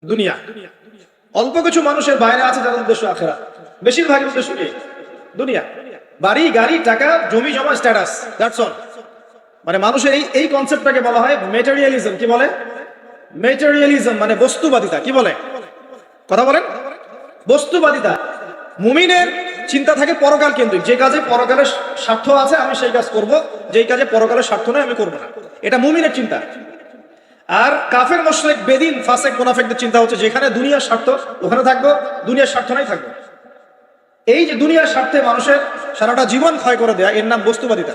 দুনিয়া। অল্প কিছু মানুষের বাইরে আছে যাদের উদ্দেশ্য আখিরাত, বেশিরভাগের উদ্দেশ্য কি? দুনিয়া। বাড়ি, গাড়ি, টাকা, জমি জমা, স্ট্যাটাস, দ্যাটস অল। মানে মানুষের এই এই কনসেপ্টটাকে বলা হয় মেটেরিয়ালিজম। কি বলে? মেটেরিয়ালিজম মানে বস্তুবাদিতা। কি বলে? কথা বলেন। বস্তুবাদিতা। মুমিনের চিন্তা থাকে পরকাল কেন্দ্রিক। যে কাজে পরকালের স্বার্থ আছে আমি সেই কাজ করব, যেই কাজে পরকালের স্বার্থ নয় আমি করব না। এটা মুমিনের চিন্তা। আর কাফের মুশরিক বেদিন ফাসেক মুনাফিকদের চিন্তা হচ্ছে যেখানে দুনিয়ার স্বার্থ ওখানে থাকবো, দুনিয়ার স্বার্থ নাই থাকবো। এই যে দুনিয়ার স্বার্থে মানুষের সারাটা জীবন ক্ষয় করে দেয়া, এর নাম বস্তুবাদিতা,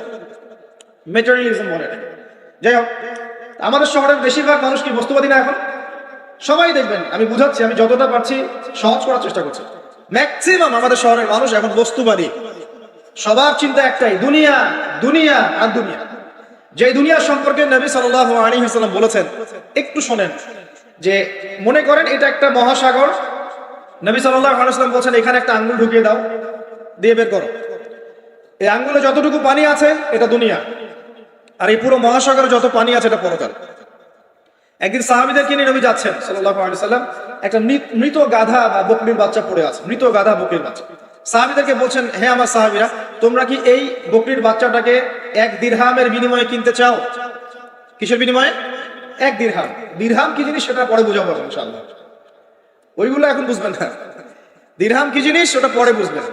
মেটেরিয়ালিজম বলে এটাকে। যাই হোক, আমাদের শহরের বেশিরভাগ মানুষ কি বস্তুবাদী না? এখন সবাই দেখবেন, আমি বুঝাচ্ছি, আমি যতটা পারছি সহজ করার চেষ্টা করছি। ম্যাক্সিমাম আমাদের শহরের মানুষ এখন বস্তুবাদী। সবার চিন্তা একটাই, দুনিয়া, দুনিয়া আর দুনিয়া। যে দুনিয়া সম্পর্কে নবী সাল্লাল্লাহু আলাইহি ওয়াসাল্লাম বলেছেন, একটু শোনেন। যে মনে করেন এটা একটা মহাসাগর। নবী সাল্লাল্লাহু আলাইহি ওয়াসাল্লাম বলেছেন এখানে একটা আঙ্গুল ঢুকিয়ে দাও, দিয়ে বের করো। এই আঙ্গুলে যতটুকু পানি আছে এটা দুনিয়া, আর এই পুরো মহাসাগরে যত পানি আছে এটা পরকাল। একদিন সাহাবীদেরকে নিয়ে নবী যাচ্ছেন সাল্লাল্লাহু আলাইহি ওয়াসাল্লাম, একটা মৃত গাধা বা বকরির বাচ্চা পড়ে আছে, মৃত গাধা বকরির বাচ্চা। সাহাবীদেরকে বলছেন, হে আমার সাহাবীরা, তোমরা কি এই বকরির বাচ্চাটাকে 1 দিরহামের বিনিময়ে কিনতে চাও? কিসের বিনিময়ে? 1 দিরহাম। দিরহাম কি জিনিস সেটা পরে বুঝাবো ইনশাআল্লাহ, ওইগুলো এখন বুঝবেন না। দিরহাম কি জিনিস ওটা পরে বুঝবেন।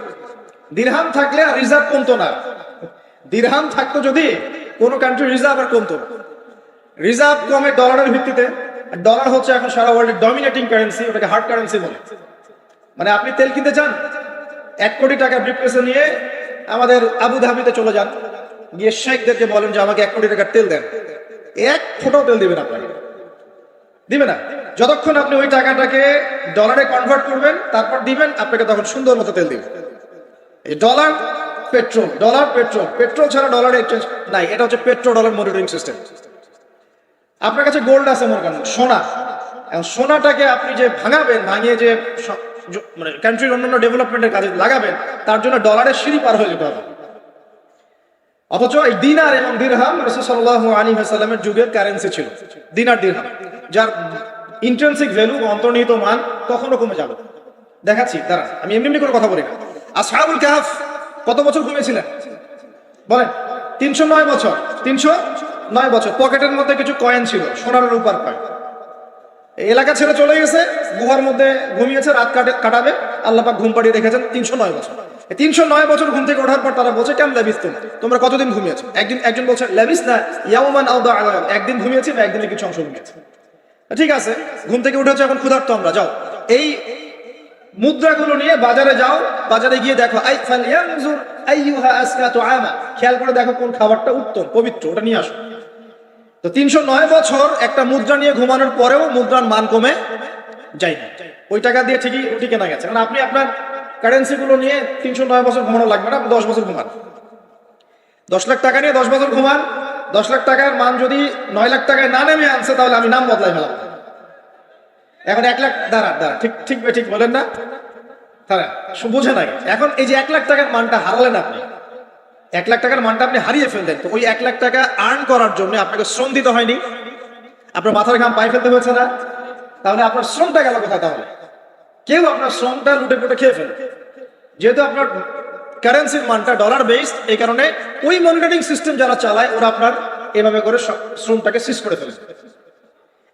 দিরহাম থাকলে আর রিজার্ভ কমতো না। দিরহাম থাকতো যদি কোনো কান্ট্রি রিজার্ভ আর কমতো না। রিজার্ভ কমে ডলারের ভিত্তিতে, আর ডলার হচ্ছে এখন সারা ওয়ার্ল্ডের ডমিনেটিং কারেন্সি, ওটাকে হার্ড কারেন্সি বলে। মানে আপনি তেল কিনতে চান, 1 কোটি টাকা ব্রিফকেসে নিয়ে আমাদের আবু ধাবিতে চলে যান, গিয়ে শেখদেরকে বলেন যে আমাকে 1 কোটি টাকার তেল দেন। 1 ফোঁটাও তেল দিবেন আপনাকে, দিবে না যতক্ষণ আপনি ওই টাকাটাকে ডলারে কনভার্ট করবেন, তারপর দিবেন, আপনাকে তখন সুন্দর মতো তেল দিবেন। এই dollar petrol, dollar petrol, petrol ছাড়া ডলার এক্সচেঞ্জ নাই। এটা হচ্ছে পেট্রো ডলার মনিটরিং সিস্টেম। আপনার কাছে গোল্ড আছে মনে করেন, সোনা। এখন সোনাটাকে আপনি যে ভাঙাবেন, ভাঙিয়ে যে মানে কান্ট্রির অন্যান্য ডেভেলপমেন্টের কাজে লাগাবেন, তার জন্য ডলারের সিঁড়ি পার হয়ে যেতে হবে। অথচ এই দিনার এবং দিরহাম রাসূল সাল্লাল্লাহু আলাইহি ওয়াসাল্লামের যুগের কারেন্সি ছিল। দিনার দিরহাম, যার ইন্ট্রিনসিক ভ্যালু, অন্তর্নিহিত মান কখনো কমে যাবে। দেখাচ্ছি, দাঁড়ান, আমি এমনি করে কথা বলি না। আসহাবুল কাহফ কত বছর ঘুমিয়েছিলেন বলেন? 309 বছর। 309 বছর। পকেটের মধ্যে কিছু কয়েন ছিল, সোনার রূপার কয়েন। এই এলাকা ছেড়ে চলে গেছে, গুহার মধ্যে ঘুমিয়েছে, রাত কাটাবে। আল্লাহ পাক ঘুম পাড়িয়ে রেখেছেন 309 বছর। 309 বছর ঘুম থেকে ওঠার পর তারা বলছে, কেন লাবিস তোমরা কতদিন ঘুমিয়েছো? একজন বলছে লাবিস না ইয়াউমান আও দা'আ, একদিন ঘুমিয়েছি বা একদিনের কিছু অংশ ঘুমিয়েছি। ঠিক আছে, ঘুম থেকে উঠেছে, এখন ক্ষুধার্ত আমরা, যাও এই মুদ্রাগুলো নিয়ে বাজারে যাও, বাজারে গিয়ে দেখো আই ফালয়ানজুর আইয়ুহা আসকা তুআমা, খেয়াল করে দেখো কোন খাবারটা উত্তম পবিত্র, ওটা নিয়ে আসো। তো 309 বছর একটা মুদ্রা নিয়ে ঘুমানোর পরেও মুদ্রার মান কমে যায় না। ওই টাকা দিয়ে ঠিকই রুটি কেনা গেছে। কারণ আপনি আপনার কারেন্সি গুলো নিয়ে 309 বছর ঘুমানো লাগবে না, আপনি 10 বছর ঘুমান। 10 লাখ টাকা নিয়ে 10 বছর ঘুমান। 10 লাখ টাকার মান যদি 9 লাখ টাকায় না নেমে আনছে, তাহলে আমি নাম বদলাই ফেলাম। এখন 1 লাখ, দাঁড়া ঠিক বলেন না, তারা বুঝে নাই। এখন এই যে 1 লাখ টাকার মানটা হারালেন আপনি, 1 লাখ টাকার মানটা আপনি হারিয়ে ফেললেন। তো ওই 1 লাখ টাকা আর্ন করার জন্য আপনাকে শ্রম দিতে হয়নি, আপনার মাথার ঘাম পায়ে ফেলতে হয়েছে না? তাহলে আপনার শ্রমটা গেল কোথায়? তাহলে কেউ আপনার শ্রমটা লুটে পুটে খেয়ে ফেলে। যেহেতু আপনার কারেন্সির মানটা ডলার বেসড, এই কারণে ওই মনিটরিং সিস্টেম যারা চালায় ওরা আপনার এভাবে করে শ্রমটাকে সিজ করে ফেলে।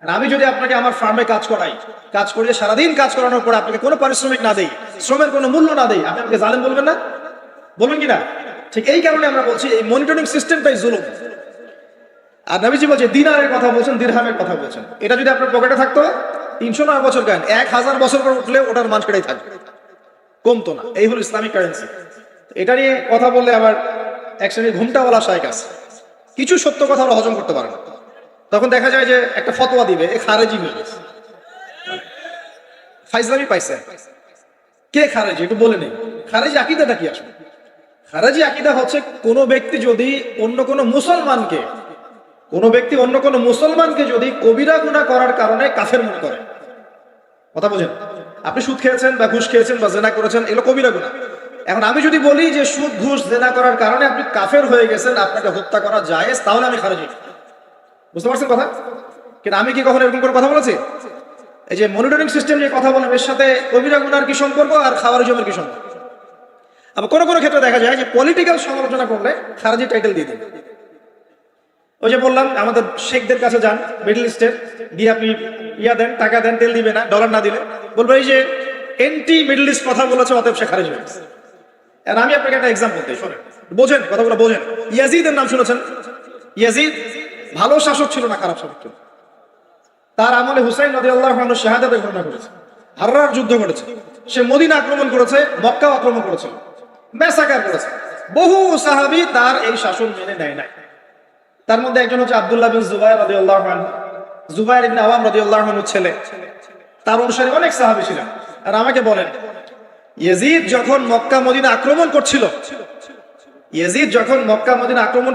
আর আমি যদি আপনাকে আমার ফার্মে কাজ করাই, কাজ করিয়ে সারাদিন কাজ করানোর পর আপনাকে কোনো পারিশ্রমিক না দেই, শ্রমের কোনো মূল্য না দেই, আপনি আমাকে জালেম বলবেন না? বলবেন কিনা? ঠিক এই কারণে আমরা বলছি এই মনিটরিং সিস্টেমটাই জুলুম। আর নবীজি বলছে দিনারের কথা বলছেন, দিরহামের কথা বলছেন। এটা যদি আপনার পকেটে থাকতো 309 বছর কেন, 1000 বছর পর উঠলে ওটার মান কেটেই থাকবে, কমতো না। এই হলো ইসলামিক কারেন্সি। এটা নিয়ে কথা বললে আবার এক শ্রেণীর ঘুমটাওয়ালা শায়েখ আছে, কিছু সত্য কথা ওরা হজম করতে পারে না। তখন দেখা যায় যে একটা ফতোয়া দিবে, এ খারেজি হয়ে গেছে, ফাইজলামি পাইছে। কে খারেজি একটু বলে নেই। খারেজি আকীদাটা কি আসলে? খারেজি আকীদা হচ্ছে কোনো ব্যক্তি যদি অন্য কোনো মুসলমানকে যদি কবিরা গুনাহ করার কারণে কাফের মনে করে। কথা বুঝেন? আপনি সুদ খেয়েছেন বা ঘুষ খেয়েছেন বা জেনা করেছেন, এগুলো কবিরা গুনাহ। এখন আমি যদি বলি যে সুদ ঘুষ জেনা করার কারণে আপনি কাফের হয়ে গেছেন, আপনাকে হত্যা করা জায়েজ, তাহলে আমি খারেজি। বুঝতে পারছেন কথা? কিন্তু আমি কি কখনো এরকম করে কথা বলেছি? এই যে মনিটরিং সিস্টেম নিয়ে কথা বলেন, এর সাথে কবিরা গুনার কি সম্পর্ক আর খাওয়ারিজমের কি সম্পর্ক? আবার কোনো কোনো ক্ষেত্রে দেখা যায় যে পলিটিক্যাল সমালোচনা করলে খারাজি টাইটেল দিয়ে দিন। ওই যে বললাম আমাদের শেখদের কাছে যান মিডল ইস্টের, গিয়ে আপনি দেন, টাকা দেন, তেল দিবে না, ডলার না দিলে বলবো এই যে এন্টি মিডল ইস্ট কথা বলেছে, অতএব সে খারিজ হয়ে গেছে। আর আমি আপনাকে একটা এক্সাম্পল দিই, শোনেন, বোঝেন কথাগুলো বোঝেন। ইয়াজিদের নাম শুনেছেন? ইয়াজিদ ভালো শাসক ছিল না, খারাপ শাসক ছিল। তার আমলে হুসাইন রাদিয়াল্লাহু আনহু শাহাদাতের ঘটনা ঘটেছে, হাররার যুদ্ধ ঘটেছে, সে মদিনা আক্রমণ করেছে, মক্কা আক্রমণ করেছে, মেসাকার করেছে। বহু সাহাবী তার এই শাসন মেনে নেয় নাই। তার মধ্যে একজন হচ্ছে আব্দুল্লাহ বিন জুবায়ের রাদিয়াল্লাহু আনহু, জুবায়ের ইবনে আওয়াম রাদিয়াল্লাহু আনহুর ছেলে। তার অনুসারী অনেক সাহাবী ছিলেন। আর আমাকে বলেন, ইয়াজিদ যখন মক্কা মদিনা আক্রমণ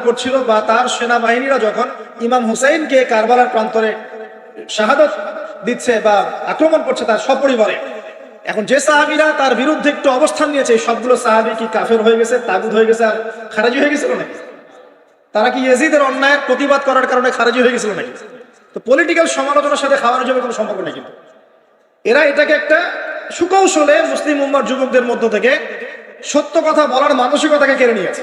করছিল, বা তার সেনাবাহিনীরা যখন ইমাম হুসাইনকে কারবালার প্রান্তরে শাহাদাত দিচ্ছে বা আক্রমণ করছে তার সপরিবারে, এখন যে সাহাবীরা তার বিরুদ্ধে একটু অবস্থান নিয়েছে, সবগুলো সাহাবী কি কাফের হয়ে গেছে, তাগুত হয়ে গেছে আর খারাজি হয়ে গেছিল নাকি? তারা কি ইয়াজিদের অন্যায়ের প্রতিবাদ করার কারণে খারাজি হয়ে গেছিল নাকি? তো পলিটিক্যাল সমালোচনার সাথে খাওয়ারিজমের কোনো সম্পর্ক নেই। কিন্তু এরা এটাকে একটা সুকৌশলে মুসলিম উম্মার যুবকদের মধ্য থেকে সত্য কথা বলার মানসিকতাকে কেড়ে নিয়েছে।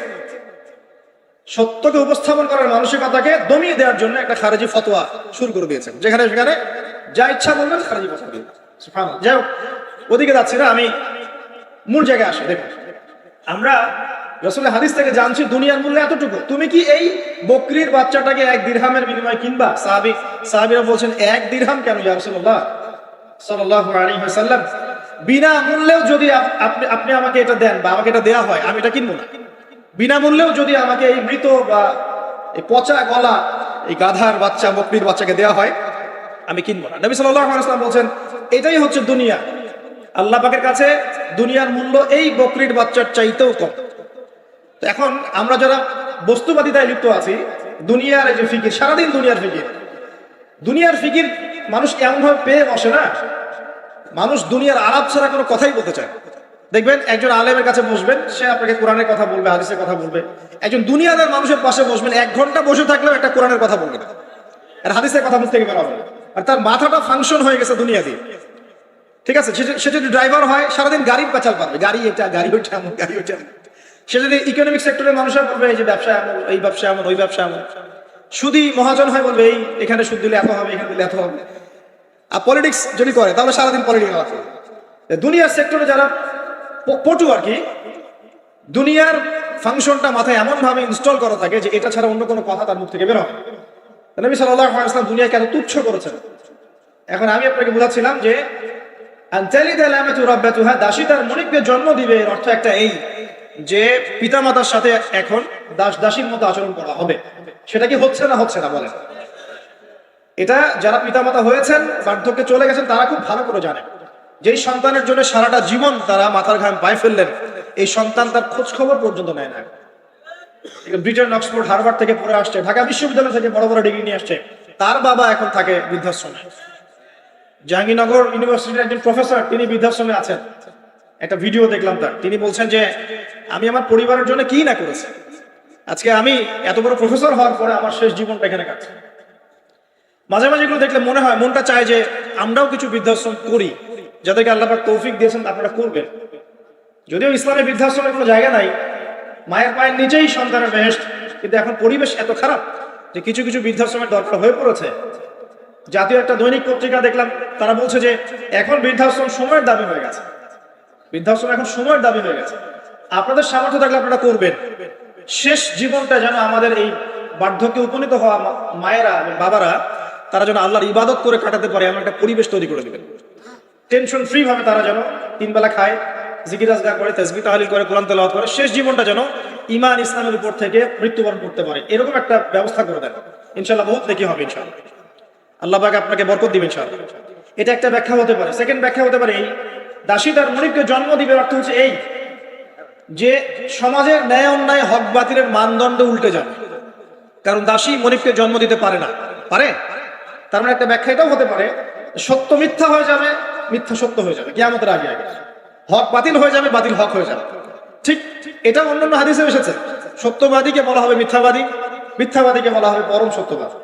সত্যকে উপস্থাপন করার মানসিকতাকে দমিয়ে দেওয়ার জন্য একটা খারেজি ফতোয়া শুরু করে দিয়েছেন, যেখানে সেখানে যা ইচ্ছা বলবেন খারেজি ফতোয়া দিয়ে। যাই হোক, ওদিকে যাচ্ছি না, আমি মূল জায়গায় আসি। দেখুন, আমরা রাসূলের হাদিস থেকে জানছি দুনিয়ার মূল্য এতটুকু। তুমি কি এই বকরির বাচ্চাটাকে 1 দিরহামের বিনিময়ে কিনবা? সাহাবীরা বলছেন 1 দিরহাম কেন ইয়া রাসূলুল্লাহ সাল্লাল্লাহু আলাইহি ওয়াসাল্লাম, বিনামূল্যেও যদি আপনি আমাকে এটা দেন বা আমাকে এটা দেয়া হয়, আমি এটা কিনবো না। বিনামূল্যেও যদি আমাকে এই মৃত বা এই পচা গলা এই গাধার বাচ্চা, বকরির বাচ্চাকে দেয়া হয়, আমি কিনবো না। নবী সাল্লাল্লাহু আলাইহি ওয়াসাল্লাম বলছেন এটাই হচ্ছে দুনিয়া। আল্লাহ পাকের কাছে দুনিয়ার মূল্য এই বকরির বাচ্চার চাইতেও কম। তো এখন আমরা যারা বস্তুবাদিতায় লিপ্ত আছি, দুনিয়ার এই যে ফিকির, সারাদিন দুনিয়ার ফিকির মানুষ এমন ভাবে পেয়ে বসে না, মানুষ দুনিয়ার আলাপ ছাড়া কোনো কথাই বলতে চায়। দেখবেন একজন আলেমের কাছে বসবেন, সে আপনাকে কোরআনের কথা বলবে, হাদিসের কথা বলবে। একজন দুনিয়াদার মানুষের পাশে বসবেন, 1 ঘন্টা বসে থাকলেও একটা কোরআনের কথা বলবে না, আর হাদিসের কথা বুঝতে পারবে না। আর তার মাথাটা ফাংশন হয়ে গেছে দুনিয়া দিয়ে। ঠিক আছে, সে যদি ড্রাইভার হয়, সারাদিন গাড়ির পেঁচাল পারবে, গাড়ি এটা, গাড়ি ওইটা, এমন গাড়ি ওইটা। সে যদি ইকোনমিক সেক্টরের মানুষরা বলবে এই যে ব্যবসা এমন, এই ব্যবসা এমন, ওই ব্যবসা এমন। সুদী মহাজন হয়, বলবে এই এখানে সুদ দিলে এত হবে, এখানে দিলে এত হবে। আর পলিটিক্স যদি করে, তাহলে সারাদিন পলিটিক্স আছে। দুনিয়ার সেক্টরে যারা পটু আর কি, দুনিয়ার ফাংশনটা মাথায় এমন ভাবে ইনস্টল করা থাকে যে এটা ছাড়া অন্য কোনো কথা তার মুখ থেকে বের হয়। নবী সাল্লাল্লাহু আলাইহি ওয়াসাল্লাম দুনিয়াকে এত তুচ্ছ করেছেন। এখন আমি আপনাকে বোঝাচ্ছিলাম যে দাসী তার মনিককে জন্ম দিবে, এর অর্থ একটা এই যে পিতামাতার সাথে এখন দাসীর মতো আচরণ করা হবে। সেটা কি হচ্ছে না বলেন? এটা যারা পিতামাতা হয়েছেন, বার্ধক্যে চলে গেছেন, তারা খুব ভালো করে জানেন। যেই সন্তানের জন্য সারাটা জীবন তারা মাথার ঘাম পায়ে ফেললেন, এই সন্তান তার খোঁজ খবর পর্যন্ত নেয় না। ব্রিটেন, অক্সফোর্ড, হার্ভার্ড থেকে পড়ে আসছে, ঢাকা বিশ্ববিদ্যালয় থেকে বড় বড় ডিগ্রি নিয়ে আসছে, তার বাবা এখন থাকে বৃদ্ধাশ্রমে। জাহাঙ্গীরনগর ইউনিভার্সিটির একজন প্রফেসর, তিনি বৃদ্ধাশ্রমে আছেন। একটা ভিডিও দেখলাম তার, তিনি বলছেন যে আমি আমার পরিবারের জন্য কি না করেছি, আজকে আমি এত বড় প্রফেসর হওয়ার পরে আমার শেষ জীবনটা এখানে কাটছে। মাঝে মাঝে এগুলো দেখলে মনে হয়, মনটা চায় যে আমরাও কিছু বৃদ্ধাশ্রম করি, যাদেরকে আল্লাহ পাক তৌফিক দিয়েছেন আপনারা করবেন। যদিও ইসলামের বৃদ্ধাশ্রমের কোনো জায়গা নাই, মায়ের পায়ের নিচেই সন্তানের বেহেশত, কিন্তু এখন পরিবেশ এত খারাপ যে কিছু কিছু বৃদ্ধাশ্রমের দরকার হয়ে পড়েছে। জাতীয় একটা দৈনিক পত্রিকা দেখলাম, তারা বলছে যে এখন বৃদ্ধাশ্রম সময়ের দাবি হয়ে গেছে। বৃদ্ধাশ্রম এখন সময়ের দাবি হয়ে গেছে। আপনাদের সামর্থ্য থাকলে আপনারা করবেন। শেষ জীবনটা যেন আমাদের এই বার্ধক্যে উপনীত হওয়া মায়েরা এবং বাবারা, তারা যেন আল্লাহর ইবাদত করে কাটাতে পারে এমন একটা পরিবেশ তৈরি করে দিবেন। টেনশন ফ্রি ভাবে তারা যেন 3 বেলা খায়, জিকির আজকার করে, তাসবিহ তাহলিল করে, কোরআন তেলাওয়াত করে, শেষ জীবনটা যেন ঈমান ইসলামের উপর থেকে মৃত্যুবরণ করতে পারে, এরকম একটা ব্যবস্থা করে দেন। ইনশাআল্লাহ বহুত নেকি হবে ইনশাআল্লাহ। আল্লাহ পাক আপনাকে বরকত দিবেন ইনশাআল্লাহ। এটা একটা ব্যাখ্যা হতে পারে। সেকেন্ড ব্যাখ্যা হতে পারে এই, দাসী তার মনিবকে জন্ম দিবে অর্থ হচ্ছে এই যে সমাজের ন্যায় অন্যায়, হক বাতিলের মানদণ্ড উল্টে যাবে। কারণ দাসী মনিবকে জন্ম দিতে পারে না, পারে? তার মানে একটা ব্যাখ্যা এটাও হতে পারে, সত্য মিথ্যা হয়ে যাবে, মিথ্যা সত্য হয়ে যাবে কিয়ামতের আগে আগে, হক বাতিল হয়ে যাবে, বাতিল হক হয়ে যাবে। ঠিক এটা অন্যান্য হাদিসে এসেছে। সত্যবাদীকে বলা হবে মিথ্যাবাদী, মিথ্যাবাদীকে বলা হবে পরম সত্যবাদী।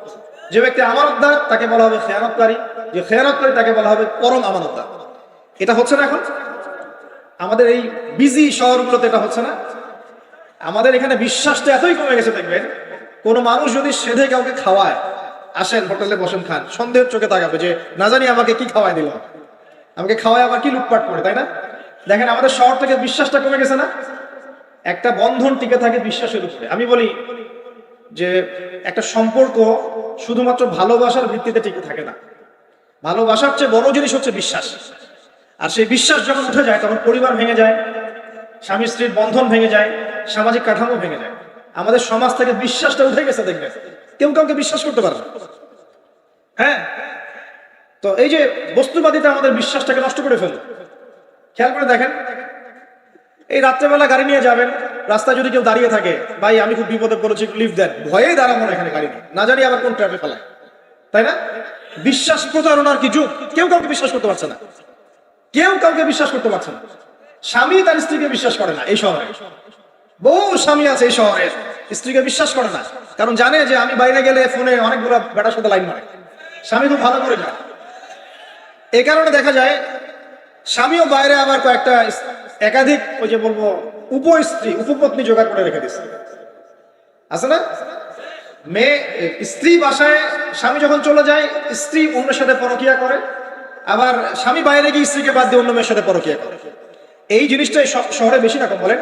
যে ব্যক্তি আমানতদার তাকে বলা হবে খেয়ানতকারী, যে খেয়ানতকারী তাকে বলা হবে পরম আমানতদার। এটা হচ্ছে না এখন আমাদের এই বিজি শহরগুলোতে, এটা হচ্ছে না। আমাদের এখানে বিশ্বাসটা এতই কমে গেছে, দেখবেন কোনো মানুষ যদি সেধে কাউকে খাওয়ায়, আসেন হোটেলে বসেন খান, সন্দেহের চোখে তাকাবে যে না জানি আমাকে কি খাওয়াই দিল, আমাকে খাওয়ায় আবার কি লুটপাট করে, তাই না? দেখেন আমাদের শহর থেকে বিশ্বাসটা কমে গেছে না। একটা বন্ধন টিকে থাকে বিশ্বাসের উপরে। আমি বলি যে একটা সম্পর্ক শুধুমাত্র ভালোবাসার ভিত্তিতে টিকে থাকে না, ভালোবাসার চেয়ে বড় জিনিস হচ্ছে বিশ্বাস। আর সেই বিশ্বাস যখন উঠে যায় তখন পরিবার ভেঙে যায়, স্বামী স্ত্রীর বন্ধন ভেঙে যায়, সামাজিক কাঠামো ভেঙে যায়। আমাদের সমাজ থেকে বিশ্বাসটা উঠে গেছে, দেখবেন কেউ কাউকে বিশ্বাস করতে পারে না। হ্যাঁ, তো এই যে বস্তুবাদিতা আমাদের বিশ্বাসটাকে নষ্ট করে ফেলে। খেয়াল করে দেখেন, এই রাত্রেবেলা গাড়ি নিয়ে যাবেন, রাস্তায় যদি কেউ দাঁড়িয়ে থাকে, ভাই আমি খুব বিপদে পড়েছি লিফট দেন, ভয়েই দাঁড়াবো না এখানে গাড়ি নিয়ে, না জানি আবার কোন ট্রাফিক ফেলায়, তাই না? বিশ্বাস প্রতারণার কি যুগ, কেউ কাউকে বিশ্বাস করতে পারছে না, কেউ কাউকে বিশ্বাস করতে পারছে না। স্বামী তার স্ত্রীকে বিশ্বাস করে না। এই শহরে বহু স্বামী আছে এই শহরের, স্ত্রীকে বিশ্বাস করে না, কারণ জানে যে আমি বাইরে গেলে ফোনে অনেকগুলো বেটার সাথে লাইন মারে, স্বামী খুব ভালো করে যায়। এই কারণে দেখা যায় স্বামীও বাইরে আবার কয়েকটা একাধিক ওই যে বলবো উপস্ত্রী উপপত্নী জোগাড় করে রেখে দিচ্ছে, আছে না? মেয়ে স্ত্রী বাসায়, স্বামী যখন চলে যায় স্ত্রী অন্যের সাথে পরকিয়া করে, আবার স্বামী বাইরে গিয়ে স্ত্রীকে বাদ দিয়ে অন্য মেয়ের সাথে পরকিয়া করে। এই জিনিসটাই শহরে বেশি না কম বলেন?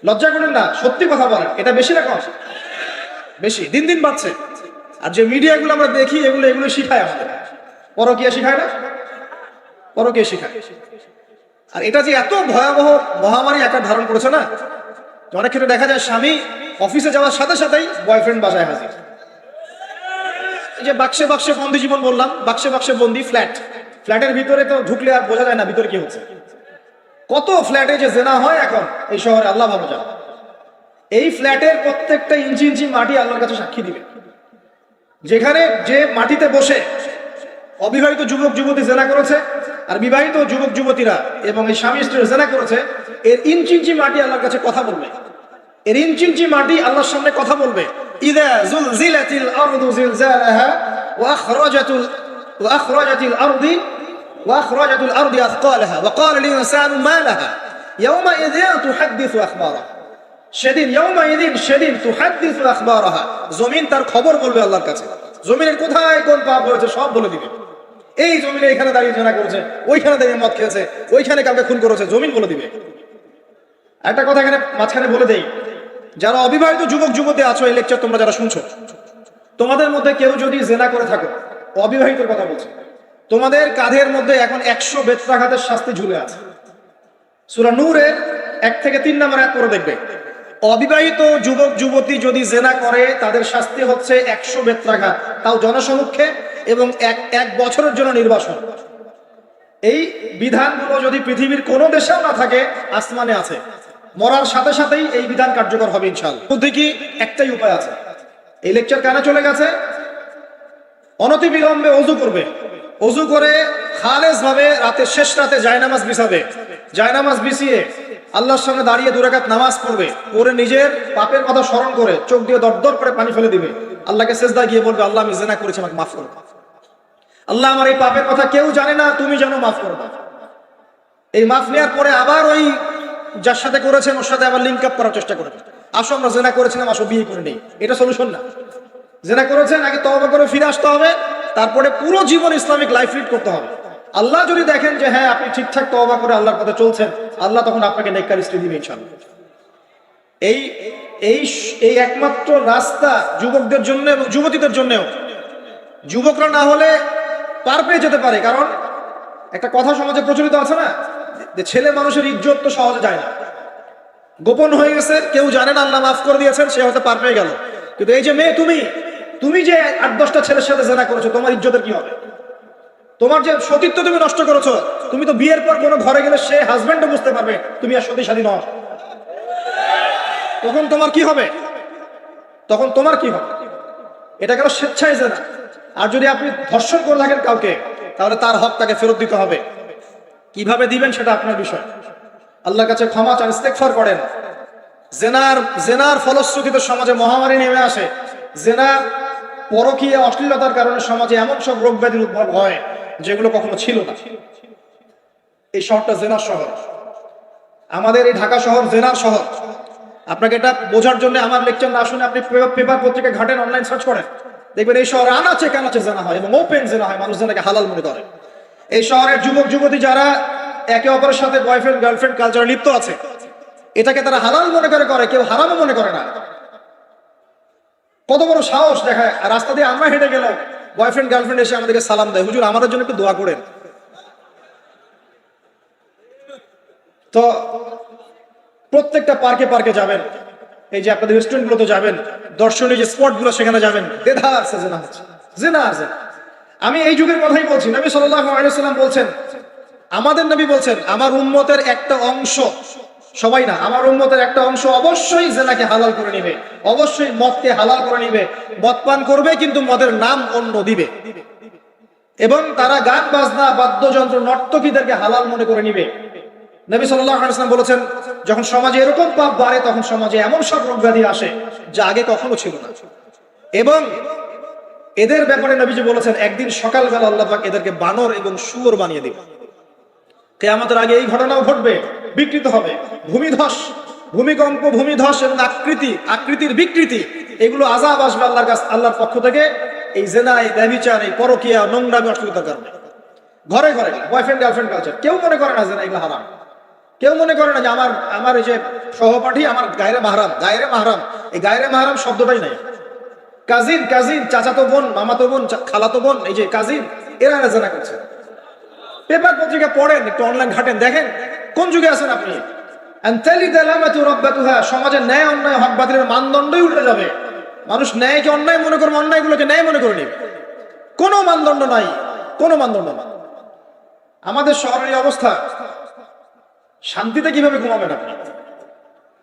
লজ্জা করেন না, সত্যি কথা বলেন, এটা বেশি না কম? বেশি, দিন দিন বাড়ছে। আর যে মিডিয়াগুলো আমরা দেখি এগুলো শিখায় আমাদের, পরকিয়া শিখায় না, পরকিয়া শিখায়। আর এটা যে এত ভয়াবহ মহামারী আকার ধারণ করেছে না, অনেক ক্ষেত্রে দেখা যায় স্বামী অফিসে যাওয়ার সাথে সাথেই বয়ফ্রেন্ড বাসায় হাজির। এই যে বাক্সে বাক্সে বন্দি জীবন বললাম, বাক্সে বাক্সে বন্দি ফ্ল্যাটের ভিতরে তো ঢুকলে আর বোঝা যায় না ভিতরে কি হচ্ছে। কত ফ্ল্যাটে যে জেনা হয় এখন এই শহরে, আল্লাহ ভালো জানে। এই ফ্ল্যাটের প্রত্যেকটা ইঞ্চি ইঞ্চি মাটি আল্লাহর কাছে সাক্ষী দিবে। যেখানে যে মাটিতে বসে অবিবাহিত যুবক যুবতী জেনা করেছে আর বিবাহিত যুবক যুবতীরা এবং এই স্বামী স্ত্রী জেনা করেছে, এর ইঞ্চি ইঞ্চি মাটি আল্লাহর কাছে কথা বলবে। এর ইঞ্চি ইঞ্চি মাটি আল্লাহর সামনে কথা বলবে। ইযা যুলজিলাতিল আরদু জিলজালাহা ওয়া আখরাজাতিল আরদি আথকালাহা ওয়া ক্বালা লিল ইনসানু মা লাহা ইয়াওমাইযিন তুহাদ্দিসু আখবারাহা। সেদিন তুহাদ্দিসু আখবারাহা, জমিন তার খবর বলবে আল্লাহর কাছে। জমিনের কোথায় কোন পাপ হয়েছে সব বলে দিবে। এই জমিনে এখানে দাঁড়িয়ে জেনা করেছে, ওইখানে দাঁড়িয়ে মদ খেয়েছে, ওইখানে কাউকে খুন করেছে, জমিন বলে দিবে। একটা কথা এখানে মাঝখানে বলে দেই, যারা অবিবাহিত যুবক যুবতী আছো, এই লেকচার তোমরা যারা শুনছো, তোমাদের মধ্যে কেউ যদি জেনা করে থাকো, অবিবাহিতের কথা বলছি, তোমাদের কাঁধের মধ্যে এখন 100 বেত্রাঘাতের শাস্তি ঝুলে আছে। সূরা নূরের 1 থেকে 3 নম্বর আয়াত পড়ে দেখবে, অবিবাহিত যুবক যুবতী যদি জেনা করে তাদের শাস্তি হচ্ছে 100 বেত্রাঘাত, তাও জনসমক্ষে, এবং এক বছরের জন্য নির্বাসন। এই বিধানগুলো যদি পৃথিবীর কোনো দেশেও না থাকে, আসমানে আছে। মরার সাথে সাথেই এই বিধান কার্যকর হবে ইনশাআল্লাহ। বুদ্ধি কি? একটাই উপায় আছে। এই লেকচার কেন চলে গেছে? অনতি বিলম্বে ওযু করবে, ওযু করে খালেস ভাবে রাতে শেষ রাতে জায়নামাজ বিছাবে, জায়নামাজ বিছিয়ে আল্লাহর সামনে দাঁড়িয়ে 2 রাকাত নামাজ পড়বে, পড়ে নিজের পাপের কথা স্মরণ করে চোখ দিয়ে দরদর করে পানি ফেলে দিবে, আল্লাহকে সিজদা গিয়ে বলবে, আল্লাহ আমি জিনা করেছি, আমাকে মাফ করো। আল্লাহ আমার এই পাপের কথা কেউ জানে না, তুমি জানো, মাফ করো। এই মাফ নেওয়ার পরে আবার ওই যার সাথে করেছেন ওর সাথে আবার লিঙ্ক আপ করার চেষ্টা করবে। আসো আমরা জেনা করেছিলাম, আসো বিয়ে করে নেই। এটা সলিউশন না। জেনা করেছেন, আগে তওবা করে ফিরে আসতে হবে, তারপরে পুরো জীবন ইসলামিক লাইফ লিড করতে হবে। আল্লাহ যদি দেখেন যে হ্যাঁ আপনি ঠিকঠাক তওবা করে আল্লাহর পথে চলছেন, আল্লাহ তখন আপনাকে নেককার স্ত্রী দিবে ইনশাআল্লাহ। এই একমাত্র রাস্তা যুবকদের জন্য এবং যুবতীদের জন্যও। যুবকরা না হলে পার পেয়ে যেতে পারে, কারণ একটা কথা সমাজে প্রচলিত আছে না, যে ছেলে মানুষের ইজ্জত তো সহজে যায় না, গোপন হয়ে গেছে, কেউ জানে না, আল্লাহ মাফ করে দিয়েছেন, সে হয়তো পার পেয়ে গেল। কিন্তু এই যে মেয়ে, তুমি যে 8-10টা ছেলের সাথে জেনা করেছো, তোমার ইজ্জতের কি হবে? তোমার যে সতীত্ব তুমি নষ্ট করেছো, তুমি তো বিয়ের পর কোনো ঘরে গেলে সে হাজবেন্ডও বুঝতে পারবে তুমি আর সতী স্বাধীন হও, তখন তোমার কি হবে? এটা গেল স্বেচ্ছায় জেনা। আর যদি আপনি ধর্ষণ করে থাকেন কাউকে, তাহলে তার হক তাকে ফেরত দিতে হবে। কিভাবে দিবেন সেটা আপনার বিষয়। আল্লাহর কাছে ক্ষমা চান, ইস্তেগফার করেন। জেনার ফলশ্রুতিতে সমাজে মহামারী নেমে আসে, জেনা পরকীয়া অশ্লীলতার কারণে সমাজে এমন সব রোগ ব্যাধির উদ্ভব হয় যেগুলো কখনো ছিল না। এই শহরটা জেনার শহর, আমাদের এই ঢাকা শহর জেনার শহর। আপনাকে এটা বোঝার জন্য আমার লেকচার না শুনে আপনি পেপার পত্রিকা ঘাটেন, অনলাইন সার্চ করেন, দেখবেন এই শহরে আনাচে কানাচে জেনা হয় এবং ওপেন জেনা হয়, মানুষ জেনাকে হালাল মনে করে। এই শহরের যুবক যুবতী যারা একে অপরের সাথে বয়ফ্রেন্ড গার্লফ্রেন্ড কালচারে লিপ্ত আছে, এটাকে তারা হালাল মনে করে, কেউ হারামও মনে করে না। কত বড় সাহস দেখায়! রাস্তা দিয়ে আমরা হেঁটে গেল, বয়ফ্রেন্ড গার্লফ্রেন্ড এসে আমাদেরকে সালাম দেয়, হুজুর আমাদের জন্য একটু দোয়া করেন। তো প্রত্যেকটা পার্কে পার্কে যাবেন, এই যে আপনাদের রেস্টুরেন্ট গুলোতে যাবেন, দর্শনীয় যে স্পট গুলো সেখানে যাবেন, বেধা আছে জেনা হচ্ছে, জেনা আছে। আমি এই যুগের কথাই বলছি। নবী সাল্লাল্লাহু আলাইহি ওয়াসাল্লাম বলছেন, আমাদের নবী বলছেন, আমার উম্মতের একটা অংশ, সবাই না, আমার উম্মতের একটা অংশ অবশ্যই জেনাকে হালাল করে নিবে, অবশ্যই মদকে হালাল করে নিবে, মদ পান করবে কিন্তু মদের নাম অন্য দিবে, এবং তারা গান বাজনা বাদ্যযন্ত্র নর্তকীদেরকে হালাল মনে করে নিবে। নবী সাল্লাল্লাহু আলাইহি ওয়াসাল্লাম বলেছেন, যখন সমাজে এরকম পাপ বাড়ে তখন সমাজে এমন সব রোগ ব্যাধি আসে যা আগে কখনো ছিল না। এবং এদের ব্যাপারে নবীজি বলেছেন, একদিন সকালবেলা আল্লাহ পাক এদেরকে বানর এবং শুয়োর বানিয়ে দিবে। কিয়ামতের আগে এই ঘটনাও ঘটবে, বিকৃত হবে, ভূমিধস, ভূমিকম্প, ভূমিধস এবং আকৃতির বিকৃতি, এগুলো আযাব আসবে আল্লাহর পক্ষ থেকে। এই জেনা, এই ব্যভিচার, এই পরকীয়া, নোংরামি, অশ্লীলতার কারণে ঘরে ঘরে বয়ফ্রেন্ড গার্লফ্রেন্ড কালচার। কেউ মনে করে না জেনা এগুলো হারাম, কেউ মনে করে না যে আমার এই যে সহপাঠী আমার গায়রে মাহরাম। গায়রে মাহরাম, এই গায়রে মাহরাম শব্দটাই নাই। কাজিন, চাচাতো বোন, মামাতো বোন, খালাতো বোন, এই যে কাজিন, এরা জেনা করছে। পেপার পত্রিকা পড়েন, একটু অনলাইন ঘাটেন, দেখেন কোন যুগে আছেন আপনি। সমাজের ন্যায় অন্যায় হক বাতিলের মানদণ্ডই উল্টে যাবে। মানুষ ন্যায়কে অন্যায় মনে করবে, অন্যায়গুলোকে ন্যায় মনে করে নিবে। কোনো মানদণ্ড নাই, কোনো মানদণ্ড নাই। আমাদের শহরের অবস্থা, শান্তিতে কিভাবে ঘুমাবেন আপনি?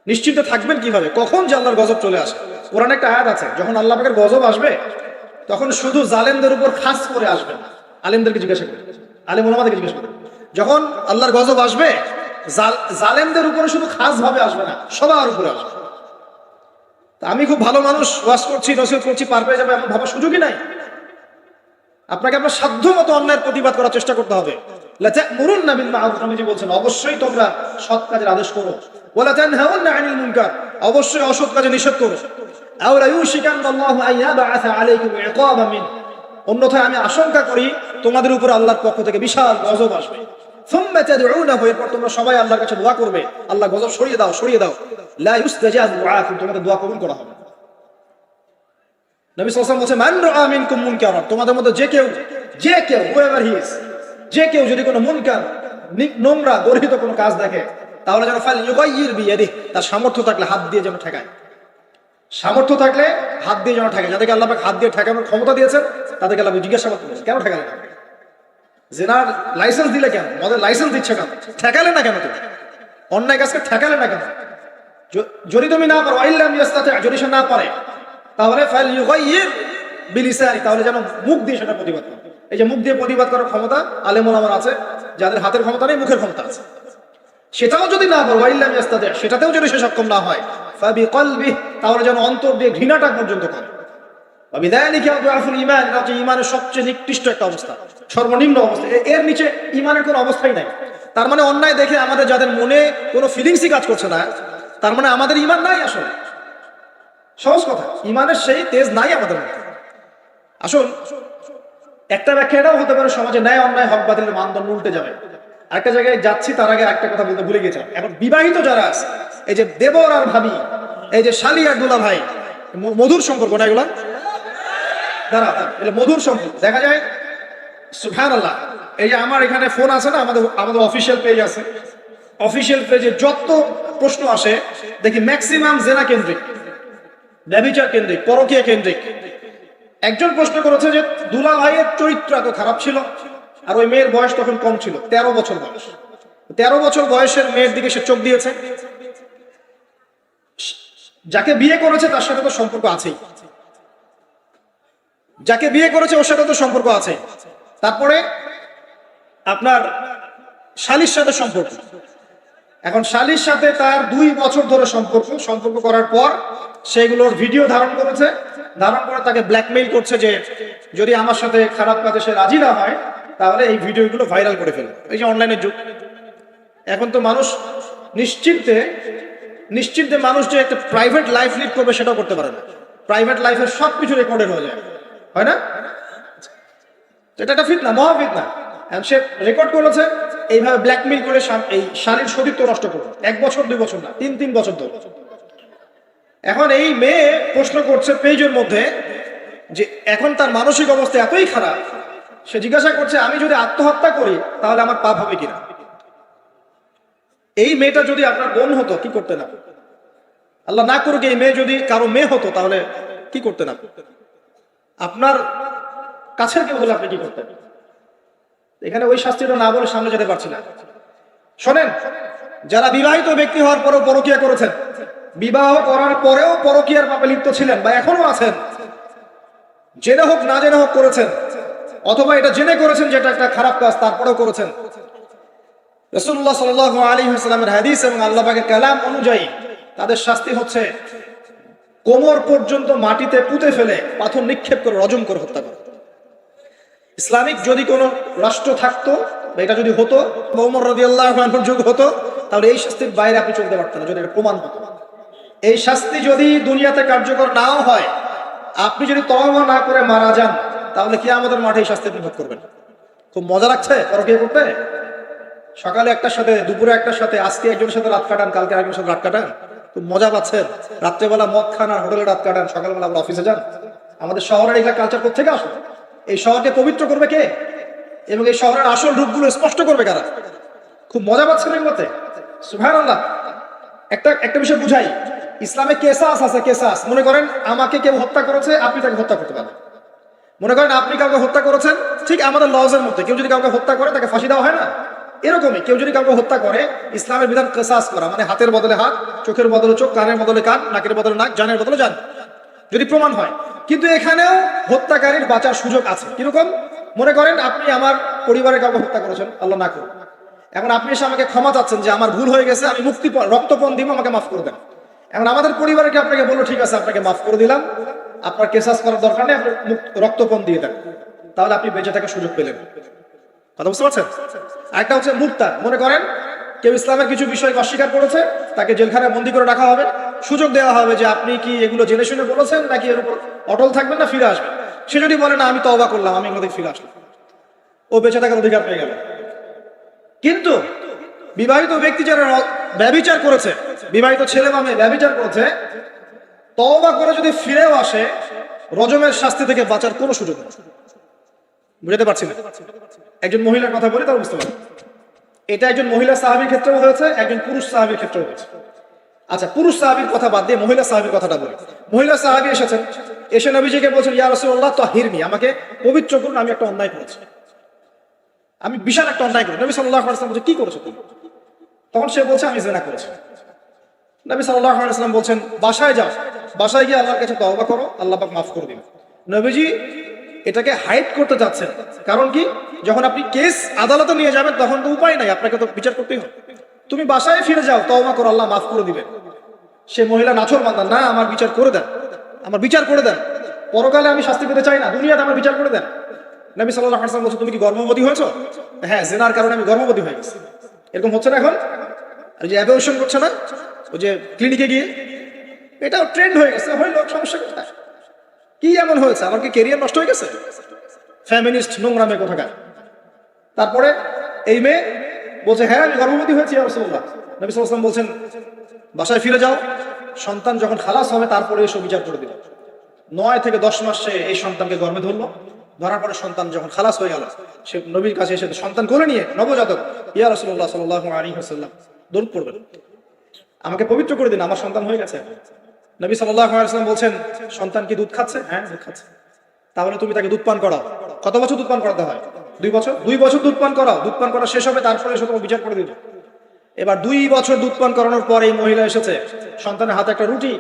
নিশ্চিন্তে থাকবেন কিভাবে? কখন যে আল্লাহর গজব চলে আসে। কোরআনে একটা আয়াত আছে, যখন আল্লাহ পাকের গজব আসবে তখন শুধু জালেমদের উপর খাস করে আসবে না। আলেমদেরকে জিজ্ঞাসা করেন, আলেম ওলামাদেরকে জিজ্ঞাসা করেন, যখন আল্লাহর গজব আসবে জালেমদের উপরে শুধু খাস ভাবে আসবে না, সবার উপরে আসবে। আমি খুব ভালো মানুষ, ওয়াজ করছি, নসিহত করছি, পার পেয়ে যাবে এমন ভাবার সুযোগই নাই। আপনাকে আপনার সাধ্য মতো অন্যায়ের প্রতিবাদ করার চেষ্টা করতে হবে। লাতা'মুরুন্না বিল মা'রুফ, নবীজি বলছেন, অবশ্যই তোমরা সৎ কাজের আদেশ করো। ওয়ালা তানহাউন্না আনিল মুনকার, অবশ্যই অসৎ কাজে নিষেধ করো। আও লা ইউশিকান্নাল্লাহু আন ইয়াবআসা আলাইকুম ইকাবাম মিন, অন্যথায় আমি আশঙ্কা করি তোমাদের উপর আল্লাহর পক্ষ থেকে বিশাল গজব আসবে। সুম্মা তাদউনাহু, এরপর তোমরা সবাই আল্লাহর কাছে দোয়া করবে, আল্লাহ গজব সরিয়ে দাও, সরিয়ে দাও। লা ইউস্তাজাবু দুআকুম, তোমাদের দোয়া কবুল করা হবে না। নবী সাল্লাল্লাহু আলাইহি ওয়াসাল্লাম বলেছেন, মান রাআ মিনকুম মুনকারান, তোমাদের মধ্যে যে কেউ whoever he is, যে কেউ যদি কোনো মুনকার, নোংরা গর্হিত কোনো কাজ দেখে, তাহলে যেন ফাল ইউগাইয়ির বিয়াদিহি, তার সামর্থ্য থাকলে হাত দিয়ে যেন ঠেকায়। সামর্থ্য থাকলে হাত দিয়ে যেন ঠেকায়। যাদেরকে আল্লাহ পাক হাত দিয়ে ঠেকানোর ক্ষমতা দিয়েছেন তাদেরকে আল্লাহ জিজ্ঞাসা করতেন, কেন ঠেকালে না? জেনার লাইসেন্স দিলে কেন? মদের লাইসেন্স দিচ্ছে কেন? ঠেকালে না কেন? তুমি অন্যায় কাজকে ঠেকালে না কেন? যদি তুমি না পারো, আইল্লাম ইয়াস্তাতি, যদি সে না পারে, তাহলে ফাল ইউগাইয়ির বিলিসানি, তাহলে যেন মুখ দিয়ে সেটা প্রতিবাদ করে। এই যে মুখ দিয়ে প্রতিবাদ করার ক্ষমতা আলেম ওলামার আছে, যাদের হাতের ক্ষমতা নেই, মুখের ক্ষমতা আছে। সেটাও যদি না পারো, আইল্লাম ইয়াস্তাতি, সেটাতেও যদি সে সক্ষম না হয়, ফাবিকলবিহি, তাহলে যেন অন্তর দিয়ে ঘৃণাটা পর্যন্ত করে। ওয়াবিযালিকা দুআফুল ঈমান, এটা হচ্ছে ঈমানের সবচেয়ে নিকৃষ্ট একটা অবস্থা, সর্বনিম্ন অবস্থা। এর নিচে ঈমানের কোনো অবস্থাই নাই। তার মানে অন্যায় দেখে আমাদের যাদের মনে কোনো ফিলিংসই কাজ করছে না, তার মানে আমাদের ঈমান নাই। আসলে সহজ কথা, ঈমানের সেই তেজ নাই আমাদের মধ্যে। আসুন, একটা ব্যাখ্যা এটাও হতে পারে, সমাজে ন্যায় অন্যায় হক বাতিলের মানদণ্ড উল্টে যাবে। আরেকটা জায়গায় যাচ্ছি, তার আগে একটা কথা বলতে ভুলে গেছিলাম। এখন বিবাহিত যারা আছে, এই যে দেবর আর ভাবি, এই যে শালি আর দুলা ভাই, মধুর সম্পর্ক না এগুলা? দাঁড়া, এটা মধুর সম্পর্ক। দেখা যায় সুবহানাল্লাহ, এই যে আমার এখানে ফোন আছে না, আমাদের অফিসিয়াল পেজ আছে, অফিসিয়াল পেজে যত প্রশ্ন আসে দেখি ম্যাক্সিমাম জেনা কেন্দ্রিক, ব্যভিচার কেন্দ্রিক, পরকীয়া কেন্দ্রিক। একজন প্রশ্ন করেছে যে দুলা ভাইয়ের চরিত্র এত খারাপ ছিল, আর ওই মেয়ের বয়স তখন কম ছিল, 13 বছর বয়স। 13 বছর বয়সের মেয়ের দিকে সে চোখ দিয়েছে। যাকে বিয়ে করেছে তার সাথে তো সম্পর্ক আছেই, যাকে বিয়ে করেছে ওর সাথে তো সম্পর্ক আছে। তারপরে আপনার শালির সাথে সম্পর্ক। এখন শালির সাথে তার 2 বছর ধরে সম্পর্ক করার পর সেগুলোর ভিডিও ধারণ করেছে, ধারণ করে তাকে ব্ল্যাকমেইল করছে যে যদি আমার সাথে খারাপ কাজে সে রাজি না হয় তাহলে এই ভিডিওগুলো ভাইরাল করে ফেলবে। এই যে অনলাইনের যুগ, এখন তো মানুষ নিশ্চিন্তে নিশ্চিন্তে মানুষ যে একটা প্রাইভেট লাইফ লিড করবে সেটাও করতে পারে না। প্রাইভেট লাইফের সবকিছু রেকর্ডেড হয়ে যায়, হয় না? এটা একটা ফিতনা, মহা ফিতনা। সে রেকর্ড করেছে, এইভাবে ব্ল্যাকমেইল করে এই শালীর সতীত্ব নষ্ট করবে। 1 বছর 2 বছর না, 3 বছর ধরে। এখন এই মেয়ে প্রশ্ন করছে পেজের মধ্যে যে এখন তার মানসিক অবস্থা এতই খারাপ, সে জিজ্ঞাসা করছে আমি যদি আত্মহত্যা করি তাহলে আমার পাপ হবে কিনা। এই মেয়েটা যদি আপনার বোন হতো কি করতে না, আল্লাহ না করুক এই মেয়ে যদি কারো মেয়ে হতো তাহলে কি করতে না, আপনার কাছের কেউ হলে আপনি কি করতেন? এখানে ওই শাস্তিটা না বলে সামনে যেতে পারছি না। শোনেন, যারা বিবাহিত ব্যক্তি হওয়ার পরেও পরকীয়া করেছেন, বিবাহ করার পরেও পরকীয়ার পাপে লিপ্ত ছিলেন বা এখনো আছেন, জেনে হোক না জেনে হোক করেছেন, অথবা এটা জেনে করেছেন যেটা একটা খারাপ কাজ তারপরেও করেছেন, রাসূলুল্লাহ সাল্লাল্লাহু আলাইহি ওয়াসাল্লামের হাদিস এবং আল্লাহ পাকের কালাম অনুযায়ী তাদের শাস্তি হচ্ছে কোমর পর্যন্ত মাটিতে পুঁতে ফেলে পাথর নিক্ষেপ করে রজম করে হত্যা করা। ইসলামিক যদি কোনো রাষ্ট্র থাকতো, এটা যদি হতো, ওমর রাদিয়াল্লাহু আনহুর যুগ হতো, তাহলে এই শাস্তির বাইরে আপনি চলতে পারতেন না, যদি এটা প্রমাণ হতো। এই শাস্তি যদি দুনিয়াতে কার্যকর নাও হয়, আপনি যদি তওবা না করে মারা যান, তাহলে কিয়ামতের মাঠে এই শাস্তি আপনি ভোগ করবেন। খুব মজা লাগছে পরকীয়া করতে। সকালে একটার সাথে, দুপুরে একটার সাথে, আজকে একজনের সাথে রাত কাটান, কালকে আরেকজনের সাথে রাত কাটান, খুব মজা পাচ্ছেন। রাত্রেবেলা মদ খান আর হোটেলে রাত কাটান, সকালবেলা আমরা অফিসে যান। আমাদের শহরের এগুলা কালচার কোত্থেকে আসবে? এই শহরকে পবিত্র করবে কে এবং এই শহরের আসল রূপগুলো স্পষ্ট করবে কারা? খুব মজা পাচ্ছেন এগুলোতে। সুবহানাল্লাহ। একটা বিষয় বুঝাই, ইসলামে কেসাস আছে, কেসাস। মনে করেন আমাকে কেউ হত্যা করেছে, আপনি তাকে হত্যা করতে পারেন। মনে করেন আপনি কাউকে হত্যা করেছেন, ঠিক আমাদের লজের মধ্যে কেউ যদি কাউকে হত্যা করে তাকে ফাঁসি দেওয়া হয় না, এরকমই কেউ যদি কাউকে হত্যা করে, ইসলামের বিধান কেসাস করা, মানে হাতের বদলে হাত, চোখের বদলে চোখ, কানের বদলে কান, নাকের বদলে নাক, জানের বদলে জান, যদি প্রমাণ হয়। কিন্তু এখানেও হত্যাকারীর বাঁচার সুযোগ আছে। কিরকম? মনে করেন আপনি আমার পরিবারের কাউকে হত্যা করেছেন, আল্লাহ না করুন, এখন আপনি এসে আমাকে ক্ষমা চাচ্ছেন যে আমার ভুল হয়ে গেছে, আমি রক্তপণ দিব, আমাকে মাফ করে দেন। এখন আমাদের পরিবারকে আপনাকে বললো ঠিক আছে আপনাকে মাফ করে দিলাম, আপনার কেসাস করার দরকার নেই, আপনি রক্তপণ দিয়ে দেন, তাহলে আপনি বেঁচে থাকার সুযোগ পেলেন। কথা বুঝতে পারছেন? একটা হচ্ছে মুরতাদ। মনে করেন কেউ ইসলামের কিছু বিষয়কে অস্বীকার করেছে, তাকে জেলখানায় বন্দী করে রাখা হবে, সুযোগ দেওয়া হবে যে আপনি কি এগুলো জেনে শুনে বলেছেন নাকি এর উপর অটল থাকবেন না ফিরে আসবেন। সে যদি বলে না আমি তওবা করলাম, আমি এগুলো থেকে ফিরে আসলাম, ও বেঁচে থাকার অধিকার পেয়ে গেল। কিন্তু বিবাহিত ব্যক্তি যারা ব্যভিচার করেছে, বিবাহিত ছেলে বা মেয়ে ব্যভিচার করেছে, তওবা করে যদি ফিরেও আসে, রজমের শাস্তি থেকে বাঁচার কোনো সুযোগ নেই। বুঝতে পারছি না? একজন মহিলার কথা বলি তাহলে বুঝতে পারবেন। এটা একজন মহিলা সাহাবীর ক্ষেত্রেও হয়েছে, একজন পুরুষ সাহাবীর ক্ষেত্রেও হয়েছে। আচ্ছা, পুরুষ সাহাবীর কথা বাদ দিয়ে মহিলা সাহাবীর কথাটা বলি। মহিলা সাহাবী এসেছেন, এসে নবীজিকে বলছেন ইয়া রাসূলুল্লাহ তাহিরনি, আমাকে পবিত্র করুন, আমি একটা অন্যায় করেছি, আমি বিশাল একটা অন্যায় করেছি। নবী সাল্লাল্লাহু আলাইহি ওয়াসাল্লাম বলছেন কি করেছো তুমি? তখন সে বলছে আমি জিনা করেছি। নবী সাল্লাল্লাহু আলাইহি ওয়াসাল্লাম বলছেন বাসায় যাও, বাসায় গিয়ে আল্লাহর কাছে তওবা করো, আল্লাহ পাক মাফ করে দিবেন। নবীজি এটাকে হাইড করতে চাচ্ছেন, কারণ কি, যখন আপনি কেস আদালতে নিয়ে যাবেন তখন তো উপায় নাই, আপনাকে তো বিচার করতেই হবে। তুমি বাসায় ফিরে যাও, তওবা করো, আল্লাহ মাফ করে দিবেন। সে মহিলা নাছোড়বান্দা, না আমার বিচার করে দেন, আমার বিচার করে দেন, পরকালে আমি শাস্তি পেতে চাই না, দুনিয়াতে আমার বিচার করে দেন। নবী সাল্লাল্লাহু আলাইহি ওয়াসাল্লাম বলছেন তুমি কি গর্ভবতী হয়েছো? হ্যাঁ, জিনার কারণে আমি গর্ভবতী হয়ে গেছি। এরকম হচ্ছে না এখন? আর যে অ্যাবর্শন করছে না, ওই যে ক্লিনিকে গিয়ে, এটাও ট্রেন্ড হয়ে গেছে। হইল, সমস্যা কোথায়? কি এমন হয়েছে? আমার কি ক্যারিয়ার নষ্ট হয়ে গেছে? ফ্যামিনিস্ট নোংরামে কোথাকার। তারপরে এই মেয়ে বলছে হ্যাঁ আমি গর্ভবতী হয়েছি ইয়া রাসূলুল্লাহ। নবী সাল্লাল্লাহু আলাইহি ওয়াসাল্লাম বলছেন বাসায় ফিরে যাও, সন্তান যখন খালাস হবে তারপরে এসে বিচার করে দিল। 9 থেকে 10 মাস সে এই সন্তানকে গর্ভে ধরলো, ধরার পরে সন্তান যখন খালাস হয়ে গেল, সে নবীর কাছে এসে সন্তান কোলে নিয়ে নবজাতক, ইয়া রাসূলুল্লাহ সাল্লাল্লাহু আলাইহি ওয়াসাল্লাম দরুদ পড়বেন, আমাকে পবিত্র করে দিন, আমার সন্তান হয়ে গেছে। নবী সাল্লাল্লাহু আলাইহি ওয়াসাল্লাম বলছেন সন্তান কি দুধ খাচ্ছে? হ্যাঁ দুধ খাচ্ছে। তাহলে তুমি তাকে দুধ পান করাও। কত বছর দুধ পান করাতে হয়? 2 বছর। 2 বছর দুধ পান করাও, দুধ পান করা শেষ হবে তারপরে এসে তোমার বিচার করে দিল। এবার 2 বছর দুধ পান করানোর পরে এই মহিলা এসেছে, সন্তানের হাতে একটা রুটি,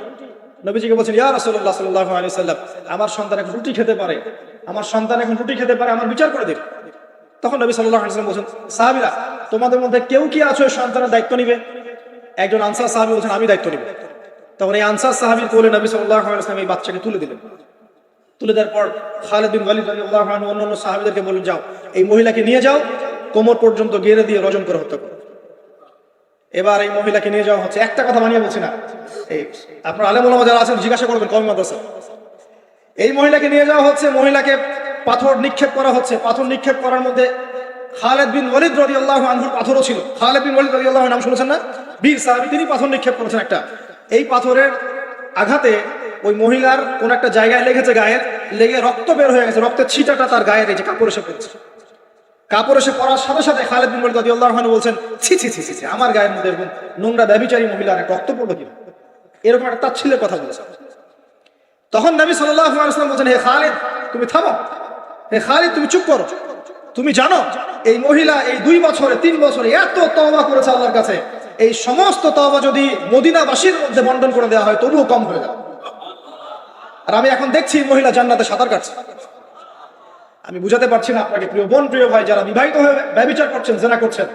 নবীজিকে বলছেন ইয়া রাসূলুল্লাহ সাল্লাল্লাহু আলাইহি ওয়াসাল্লাম আমার সন্তান এখন রুটি খেতে পারে, আমার সন্তান এখন রুটি খেতে পারে, আমার বিচার করে দিন। তখন নবী সাল্লাল্লাহু আলাইহি ওয়াসাল্লাম বলছেন সাহাবীরা তোমাদের মধ্যে কেউ কি আছো সন্তানের দায়িত্ব নিবে? একজন আনসার সাহাবী বলছেন আমি দায়িত্ব নিব। তখন এই আনসার সাহাবীর কোলে নবী সাল্লাল্লাহু আলাইহি ওয়াসাল্লাম এই বাচ্চাকে তুলে দিলেন। তুলে দেওয়ার পর খালিদ বিন ওয়ালিদ রাদিয়াল্লাহু আনহু অন্যান্য সাহাবীদেরকে বললেন, যাও এই মহিলাকে নিয়ে যাও, কোমর পর্যন্ত গেড়ে দিয়ে রজম করে হত্যা করো। এবার এই মহিলাকে নিয়ে যাওয়া হচ্ছে। একটা কথা বানিয়ে বলছি না, এই আপনার আলেম ওলামা যারা আছেন জিজ্ঞাসা করবেন কওমি মাদ্রাসা। এই মহিলাকে নিয়ে যাওয়া হচ্ছে, মহিলাকে পাথর নিক্ষেপ করা হচ্ছে। পাথর নিক্ষেপ করার মধ্যে খালিদ বিন ওয়ালিদ রাদিয়াল্লাহু আনহুর পাথরও ছিল। খালিদ বিন ওয়ালিদ রাদিয়াল্লাহু আনহু নাম শুনেছেন না? বীর সাহাবী, তিনি পাথর নিক্ষেপ করেছেন একটা। এই পাথরের আঘাতে ওই মহিলার কোন একটা জায়গায় লেগেছে, গায়ের লেগে রক্ত বের হয়ে গেছে। রক্তের ছিটাটা তার গায়ের এই যে কাপড় এসে পড়েছে। কাপড় এসে পড়ার সাথে সাথে খালিদ বিন ওয়ালিদ রাদিয়াল্লাহু আনহু বলছেন, ছি ছি ছি ছি, আমার গায়ের মধ্যে এরকম নোংরা ব্যভিচারী মহিলার রক্ত পড়লো কি? এরকম একটা তাচ্ছিল্যের কথা বলেছে। তখন নবী সাল্লাল্লাহু আলাইহি ওয়াসাল্লাম বলেন, হে খালিদ তুমি থামো, হে খালিদ তুমি চুপ করো। তুমি জানো এই মহিলা এই 2 বছরে 3 বছরে এত তওবা করেছে আল্লাহর কাছে, এই সমস্ত তওবা যদি মদিনাবাসীর মধ্যে বন্টন করে দেওয়া হয় তবুও কম হয়ে যাবে। আর আমি এখন দেখছি মহিলা জান্নাতে সাঁতার কাটছে। আমি বুঝাতে পারছি না আপনাকে প্রিয় বোন, প্রিয় ভাই, যারা বিবাহিত হয়ে ব্যভিচার করছেন, জেনা করছেন,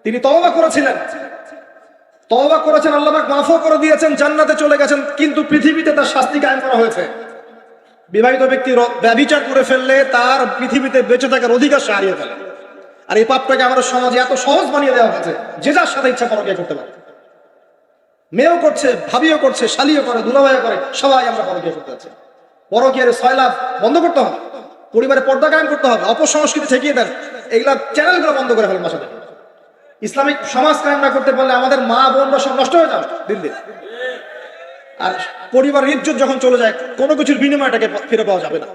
তিনি তওবা করেছিলেন, তওবা করেছেন, আল্লাহ পাক মাফও করে দিয়েছেন, জান্নাতে চলে গেছেন, কিন্তু পৃথিবীতে তার শাস্তি কায়েম করা হয়েছে। বিবাহিত ব্যক্তি ব্যভিচার করে ফেললে তার পৃথিবীতে বেঁচে থাকার অধিকার সে হারিয়ে ফেলে। আর এই পাপটাকে আমাদের সমাজে এত সহজ বানিয়ে দেওয়া হয়েছে, যে যার সাথে ইচ্ছা পরকীয়া করতে পারে। মেয়েও করছে, ভাবিও করছে, শালিও করে, দুলাভাইও করে, সবাই আমরা পরকীয়া করতে যাচ্ছি। পরকীয়ার সয়লাভ বন্ধ করতে হবে, পরিবারে পর্দা কায়েম করতে হবে, অপসংস্কৃতি ঠেকিয়ে দেন, এইগুলা চ্যানেলগুলো বন্ধ করে ফেলেন বাসা থেকে। ইসলামিক সমাজ কায়েম না করতে পারলে আমাদের মা বোনরা সব নষ্ট হয়ে যাবে দিন দিন। আর পরিবারের ইজ্জত যখন চলে যায়, কোনো কিছুর বিনিময়টাকে ফিরে পাওয়া যাবে না।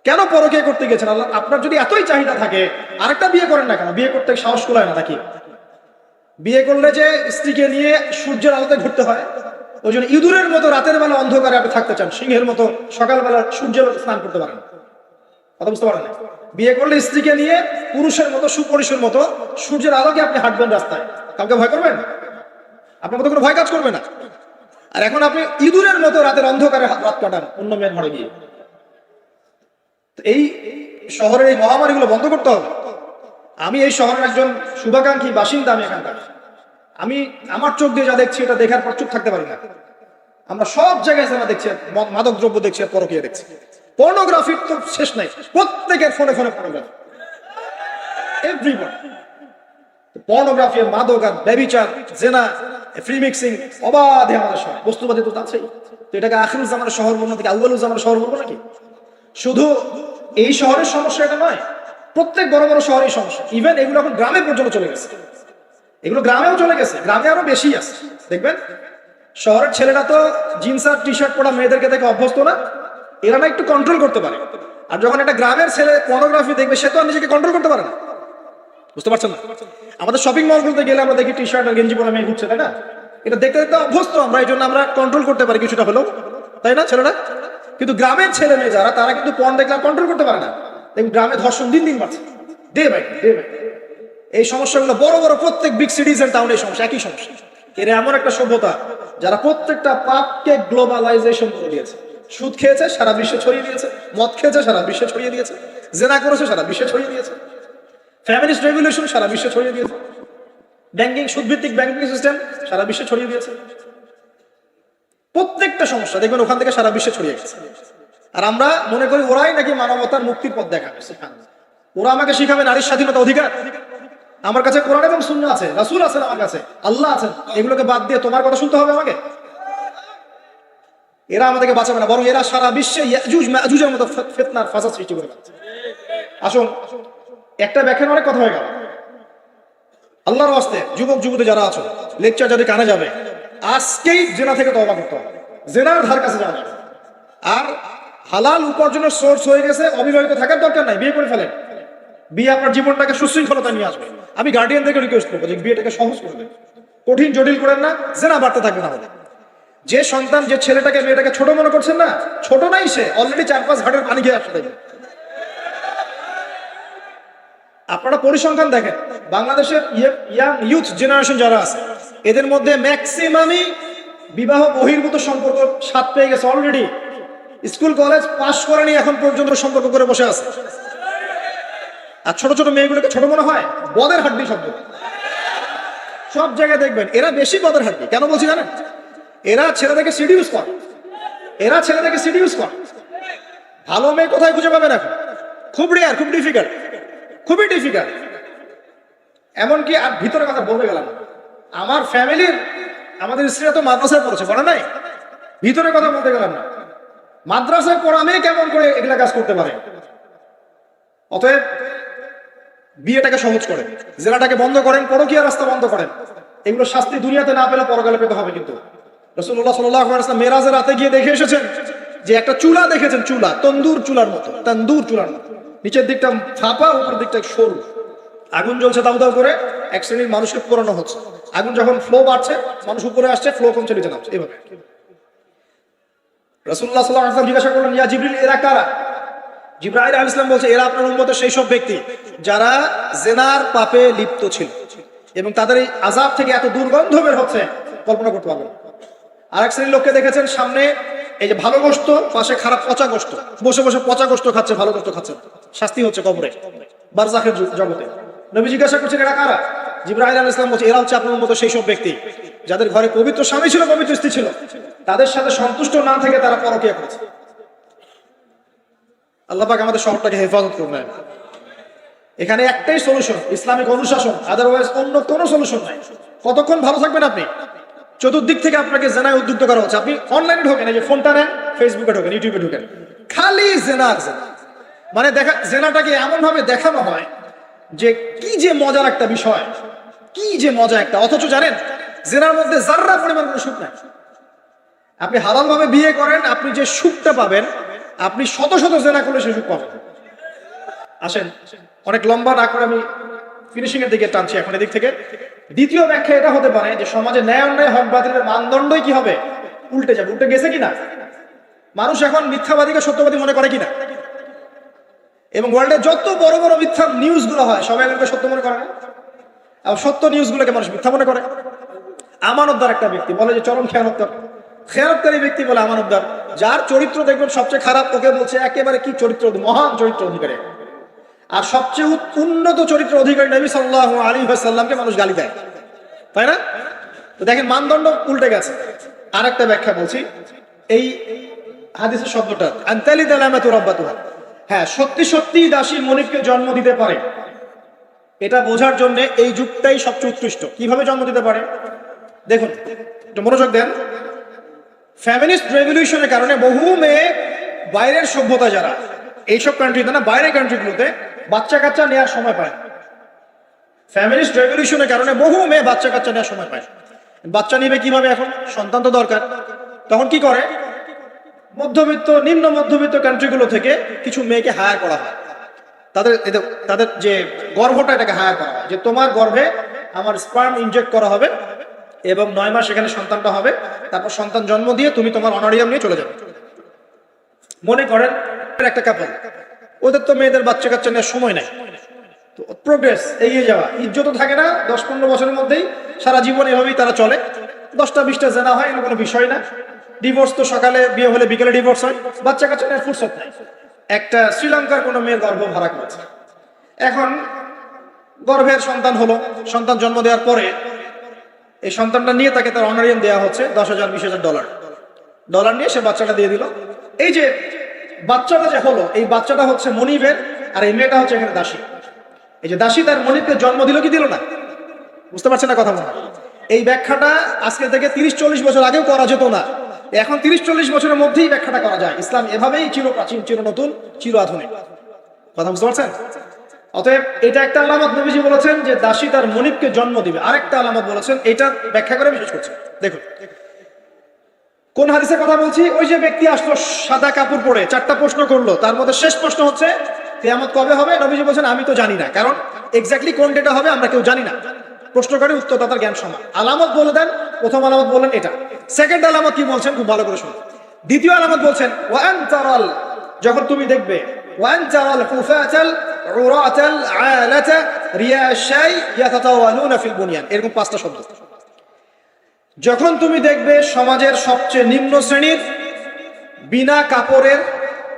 কেন পরকীয়া করতে গেছেন? আল্লাহ, আপনার যদি এতই চাহিদা থাকে আরেকটা বিয়ে করেন না কেন? বিয়ে করতে সাহস কুলায় না নাকি? বিয়ে করলে যে স্ত্রীকে নিয়ে সূর্যের আলোতে ঘুরতে হয়, ওই জন্য ইঁদুরের মতো রাতের বেলা অন্ধকারে আপনি থাকতে চান, সিংহের মতো সকালবেলা সূর্যের মতো স্নান করতে পারেন। কথা বুঝতে পারেন না? বিয়ে করলে স্ত্রীকে নিয়ে পুরুষের মতো, সুপুরুষের মতো সূর্যের আলোকে আপনি হাঁটবেন রাস্তায়, কাউকে ভয় করবেন? আপনার মতো কোনো ভয় কাজ করবে না। আর এখন আপনি ইঁদুরের মতো রাতের অন্ধকারে রাত কাটান অন্য মেয়ের ঘরে গিয়ে। এই শহরের এই মহামারীগুলো বন্ধ করতে হবে। আমি এই শহরের একজন শুভাকাঙ্ক্ষী বাসিন্দা, আমি এখানকার। আমি আমার চোখ দিয়ে যা দেখছি এটা দেখার পর চুপ থাকতে পারি না। আমরা সব জায়গায় যারা দেখছি, মাদক দ্রব্য দেখছি, পরকীয়া দেখছি, পর্নোগ্রাফির তো শেষ নাই, প্রত্যেকের ফোনে ফোনে পর্নোগ্রাফি, এভরিওয়ান। পর্নোগ্রাফি, মাদক আর ব্যভিচার, জেনা, ফ্রি মিক্সিং অবাধে আমাদের শহরে। বস্তুবাদী তো আছেই। তো এটাকে আখিরুল জামানের শহর বলবো নাকি আউয়ালুল জামানের শহর বলবো নাকি? শুধু এই শহরের সমস্যা এটা নয়, প্রত্যেক বড় বড় শহরের সমস্যা। ইভেন এগুলো এখন গ্রামে পর্যন্ত চলে গেছে, এগুলো গ্রামেও চলে গেছে, গ্রামে আরো বেশি আছে। দেখবেন শহরের ছেলেরা তো জিন্স আর টি শার্ট পরা মেয়েদেরকে দেখে অভ্যস্ত না, এরা না একটু কন্ট্রোল করতে পারে। আর যখন একটা গ্রামের ছেলে পর্নোগ্রাফি দেখবে, সে তো আর নিজেকে কন্ট্রোল করতে পারে না। বুঝতে পারছেন না? আমাদের শপিং মলগুলোতে গেলে আমরা দেখি টি শার্ট আর গেঞ্জি পরা মেয়ে ঘুরছে, তাই না? এটা দেখতে দেখতে অভ্যস্ত আমরা, এই জন্য আমরা কন্ট্রোল করতে পারি কিছুটা হলেও, তাই না ছেলেরা? কিন্তু গ্রামের ছেলে মেয়ে যারা, তারা কিন্তু পর্ন দেখলে কন্ট্রোল করতে পারে না। দেখুন গ্রামে ধর্ষণ দিন দিন বাড়ছে, ডে বাই ডে। এই সমস্যাগুলো বড় বড় প্রত্যেক বিগ সিটিজ এন্ড টাউনের সমস্যা, একই সমস্যা। এরা এমন একটা সভ্যতা যারা প্রত্যেকটা পাপকে গ্লোবালাইজেশন করে দিয়েছে। সুদ খেয়েছে, সারা বিশ্বে ছড়িয়ে দিয়েছে। মদ খেয়েছে, সারা বিশ্বে ছড়িয়ে দিয়েছে। জেনা করেছে, সারা বিশ্বে ছড়িয়ে দিয়েছে। ফ্যামিলিস্ট রেভলিউশন সারা বিশ্বে ছড়িয়ে দিয়েছে। ব্যাংকিং, সুদভিত্তিক ব্যাংকিং সিস্টেম সারা বিশ্বে ছড়িয়ে দিয়েছে। প্রত্যেকটা সমস্যা দেখবেন ওখান থেকে সারা বিশ্বে ছড়িয়ে গেছে। আর আমরা মনে করি ওরাই নাকি মানবতার মুক্তির পথ দেখাবে। ওরা আমাকে শিখাবে নারীর স্বাধীনতা, অধিকার। আমার কাছে কোরআন এবং সুন্নাহ আছে, রাসূল আছেন, আমার কাছে আল্লাহ আছেন। এগুলোকে বাদ দিয়ে তোমার কথা শুনতে হবে আমাকে? এরা আমাদেরকে বাঁচাবে না, বরং এরা সারা বিশ্বে ইয়াজুজ মাজুজের মতো ফিতনার ফাসাদ সৃষ্টি করে যাচ্ছে। আসুন, একটা ব্যাখ্যার অনেক কথা হয়ে গেল। আল্লাহর ওয়াস্তে যুবক যুবতী যারা আছো, লেকচার যাদের কানে যাবে, আজকেই জেনা থেকে তওবা করতে হবে। জেনার ধার কাছে যাওয়া যাবে। আর হালাল উপার্জনের সোর্স হয়ে গেছে, অবিবাহিত থাকার দরকার নাই, বিয়ে করে ফেলেন। বিয়ে আপনার জীবনটাকে সুশৃঙ্খলতা নিয়ে আসবে। আমি গার্ডিয়ানদেরকে রিকোয়েস্ট করবো যে বিয়েটাকে সহজ করবেন, কঠিন জটিল করেন না, জেনা বাড়তে থাকবে না। আমাদের যে সন্তান, যে ছেলেটাকে মেয়েটাকে ছোট মনে করছেন না, ছোট নাই, সে অলরেডি 4-5 ঘাটের পানি খেয়ে আসছে। আপনারা পরিসংখ্যান দেখেন, বাংলাদেশের ইয়াং ইউথ জেনারেশন যারা আছে, এদের মধ্যে ম্যাক্সিমামই বিবাহ বহির্ভূত সম্পর্ক স্বাদ পেয়ে গেছে অলরেডি। স্কুল কলেজ পাশ করেনি, এখন পর্যন্ত সম্পর্ক করে বসে আছে। আর ছোট ছোট মেয়েগুলোকে ছোট মনে হয়, বদের হাড্ডি শব্দ সব জায়গায় দেখবেন। এরা বেশি বদের হাড্ডি। কেন বলছি জানেন? এরা ছেলেদেরকে সিডিউস করে, এরা ছেলেদেরকে সিডিউস করে। ভালো মেয়ে কোথায় খুঁজে পাবেন এখন? খুব রেয়ার, খুব ডিফিকাল্ট, খুবই ডিফিকাল্ট। এমনকি আর ভিতরে কথা বলতে গেলাম, আমার ফ্যামিলির আমাদের স্ত্রীরা তো মাদ্রাসায় পড়েছে, পড়ে নাই? ভিতরে কথা বলতে গেলাম না, মাদ্রাসায় পড়া মেয়ে কেমন করে এগুলা কাজ করতে পারে? অতএব বিয়েটাকে সহজ করেন, জেনাটাকে বন্ধ করেন, পরকীয়া রাস্তা বন্ধ করেন। এগুলো শাস্তি দুনিয়াতে না পেলে পরকালে পেতে হবে। কিন্তু রাসূলুল্লাহ সাল্লাল্লাহু আলাইহি ওয়াসাল্লাম মেরাজের রাতে গিয়ে দেখে এসেছেন যে একটা চুলা দেখেছেন, চুলা তন্দুর চুলার মতো, তন্দুর চুলার মতো, নিচের দিকটা ফাঁপা, উপরের দিকটা সরু, আগুন জ্বলছে দাউ দাউ করে, এক শ্রেণীর মানুষকে পোড়ানো হচ্ছে। আগুন যখন ফ্লো বাড়ছে, মানুষ উপরে আসছে, ফ্লো কমছে, নিচে নামছে, এভাবে। রাসূলুল্লাহ সাল্লাল্লাহু আলাইহি ওয়াসাল্লাম জিজ্ঞাসা করলেন, ইয়া জিবরিল, এরা কারা? জিবরাইল আলাইহিস সালাম বলছে, এরা আপনার উম্মতের সেই সব ব্যক্তি যারা জেনার পাপে লিপ্ত ছিল এবং তাদের এই আযাব থেকে এত দুর্গন্ধ বের হচ্ছে কল্পনা করতে পারবেন। আরেক শ্রেণীর লোককে দেখেছেন, সামনে এই যে ভালো গোশত, পাশে খারাপ পচা গোশত, বসে বসে পচা গোশত খাচ্ছে, ভালো গোশত খাচ্ছে, শাস্তি হচ্ছে কবরে, বারজাখের জগতে। নবী জিজ্ঞাসা করছেন, এরা কারা? জিবরাইল আলাইহিস সালাম বলছে, এরা হচ্ছে আপনার উম্মতের সেই সব ব্যক্তি যাদের ঘরে পবিত্র স্বামী ছিল, পবিত্র স্ত্রী ছিল, তাদের সাথে সন্তুষ্ট না থেকে তারা পরকীয়া করেছে। আল্লাহ পাক আমাদের শহরটাকে হেফাজত করবেন। এখানে একটাই সলিউশন, ইসলামিক অনুশাসন, আদারওয়াইজ অন্য কোনো সলিউশন নাই। কতক্ষণ ভালো থাকবেন আপনি? চতুর্দিক থেকে আপনাকে জেনায় উদ্বুদ্ধ করা হচ্ছে। আপনি অনলাইনে ঢোকেন, এই যে ফোনটা নেন, ফেসবুকে ঢোকেন, ইউটিউবে ঢোকেন, খালি জেনা আর জেনা। মানে দেখা, জেনাটাকে এমন ভাবে দেখানো হয় যে কি যে মজার একটা বিষয়, কি যে মজা একটা, অথচ জানেন জেনার মধ্যে যাররা পরিমাণ কোনো সুখ নাই। আপনি হালাল ভাবে বিয়ে করেন, আপনি যে সুখটা পাবেন, আপনি শত শত জেনা করলে সে সুখ পাবেন। আসেন, অনেক লম্বা না করে আমি ফিনিশিং এর দিকে টানছি এখন এদিক থেকে। দ্বিতীয় ব্যাখ্যা এটা হতে পারে যে সমাজে ন্যায় অন্যায়, হক বাতিলের মানদণ্ডই কি হবে? উল্টে যাবে, উল্টে গেছে কিনা। মানুষ এখন মিথ্যাবাদীকে সত্যবাদী মনে করে কিনা, এবং ওয়ার্ল্ডে যত বড় বড় মিথ্যা নিউজ গুলো হয় সবাই এগুলোকে সত্য মনে করে না, আর সত্য নিউজ গুলোকে মানুষ মিথ্যা মনে করে। আমানতদার একটা ব্যক্তি বলে যে চরম খেয়ানতদার, খেয়ানতকারী ব্যক্তি বলে আমানতদার। যার চরিত্র দেখবেন সবচেয়ে খারাপ, ওকে বলছে একেবারে কি চরিত্র, মহান চরিত্র অধিকারী। আর সবচেয়ে উন্নত চরিত্র অধিকারী নবী সাল্লাল্লাহু আলাইহি ওয়াসাল্লামকে মানুষ গালি দেয়, তাই না? তো দেখেন মানদণ্ড উল্টে গেছে। আর একটা ব্যাখ্যা বলছি, এই হাদিসের শব্দটা আনতালি দালামাতু রাব্বাতুহা, হ্যাঁ সত্যি সত্যি দাসী মনিবকে জন্ম দিতে পারে, এটা বোঝার জন্য এই যুগটাই সবচেয়ে উৎকৃষ্ট। কিভাবে জন্ম দিতে পারে দেখুন, একটু মনোযোগ দেন। ফেমিনিস্ট রেভলিউশনের কারণে বহু মেয়ে বাইরের সভ্যতা, যারা এইসব কান্ট্রিতে না, বাইরের কান্ট্রিগুলোতে বাচ্চা কাচ্চা নেওয়ার সময় পায়। ফেমিনিস্ট রেভলিউশনের কারণে বহু মেয়ে বাচ্চা কাচ্চা নেওয়ার সময় পায়। বাচ্চা নিবে কিভাবে? এখন সন্তান তো দরকার। তখন কি করে? মধ্যবিত্ত, নিম্ন মধ্যবিত্ত কান্ট্রিগুলো থেকে কিছু মেয়েকে হায়ার করা হয়। তাদের যে গর্ভটা, এটাকে হায়ার করা হয়, যে তোমার গর্ভে আমার স্পার্ম ইনজেক্ট করা হবে এবং 9 মাস এখানে সন্তানটা হবে, তারপর সন্তান জন্ম দিয়ে তুমি তোমার অনারিয়াম নিয়ে চলে যাবে। মনে করেন একটা কাপল, ওদের তো মেয়েদের বাচ্চা কাচ্চা নেওয়ার সময় নাই, তো প্রোগ্রেস, এগিয়ে যাওয়া, ইজ্জত থাকে না, 10-15 বছরের মধ্যেই সারা জীবন এভাবেই তারা চলে। 10টা-20টা জেনা হয়, এগুলো কোনো বিষয় না। ডিভোর্স তো সকালে বিয়ে হলে বিকেলে ডিভোর্স হয়, বাচ্চা কাচ্চা নেওয়ার ফুরসত নাই। একটা শ্রীলঙ্কার কোনো মেয়ের গর্ভ ভাড়া করেছে, এখন গর্ভের সন্তান হলো, সন্তান জন্ম দেওয়ার পরে এই সন্তানটা নিয়ে তাকে তার অনারিয়াম দেওয়া হচ্ছে $10,000-20,000 নিয়ে সে বাচ্চাটা দিয়ে দিল। এই যে বাচ্চাটা যে হলো, এই বাচ্চাটা হচ্ছে মনিবের, আর এই মেয়েটা হচ্ছে এখানে দাসী। এই যে দাসী তার মনিবকে জন্ম দিল কি দিল না? বুঝতে পারছেন না কথা? মনে এই ব্যাখ্যাটা আজকে থেকে 30-40 বছর আগেও করা যেত না, এখন 30-40 বছরের মধ্যেই ব্যাখ্যাটা করা যায়। ইসলাম এভাবেই চির প্রাচীন, চির নতুন, চির আধুনিক। কথা বুঝতে পারছেন? অতএব এটা একটা আলামত নবীজি বলেছেন যে দাসী তার মনিবকে জন্ম দিবে। আরেকটা আলামত বলেছেন, এটা ব্যাখ্যা করে বিশেষ করছে। দেখুন কোন হাদিসের কথা বলছি। ওই যে ব্যক্তি আসলো সাদা কাপড় পরে, 4টা প্রশ্ন করলো, তার মধ্যে শেষ প্রশ্ন হচ্ছে কিয়ামত কবে হবে? নবীজি বলছেন আমি তো জানি না, কারণ এক্স্যাক্টলি কোন ডেটা হবে আমরা কেউ জানি না। প্রশ্নকারী উত্তরদাতার জ্ঞান সমান। আলামত বলে দেন, প্রথম আলামত বলেন এটা। সেকেন্ড আলামত কি বলছেন খুব ভালো করে শুনুন। দ্বিতীয় আলামত বলছেন ওয়ান তারাল, যখন তুমি দেখবে, ওয়ান তারাল কুফাতাল উরাতাল আলাতা রিয়াশাই ইয়াতাতাওয়ালুনা ফিল বুনিয়ান, এরকম 5টা শব্দ। যখন তুমি দেখবে সমাজের সবচেয়ে নিম্ন শ্রেণীর, বিনা কাপড়ের,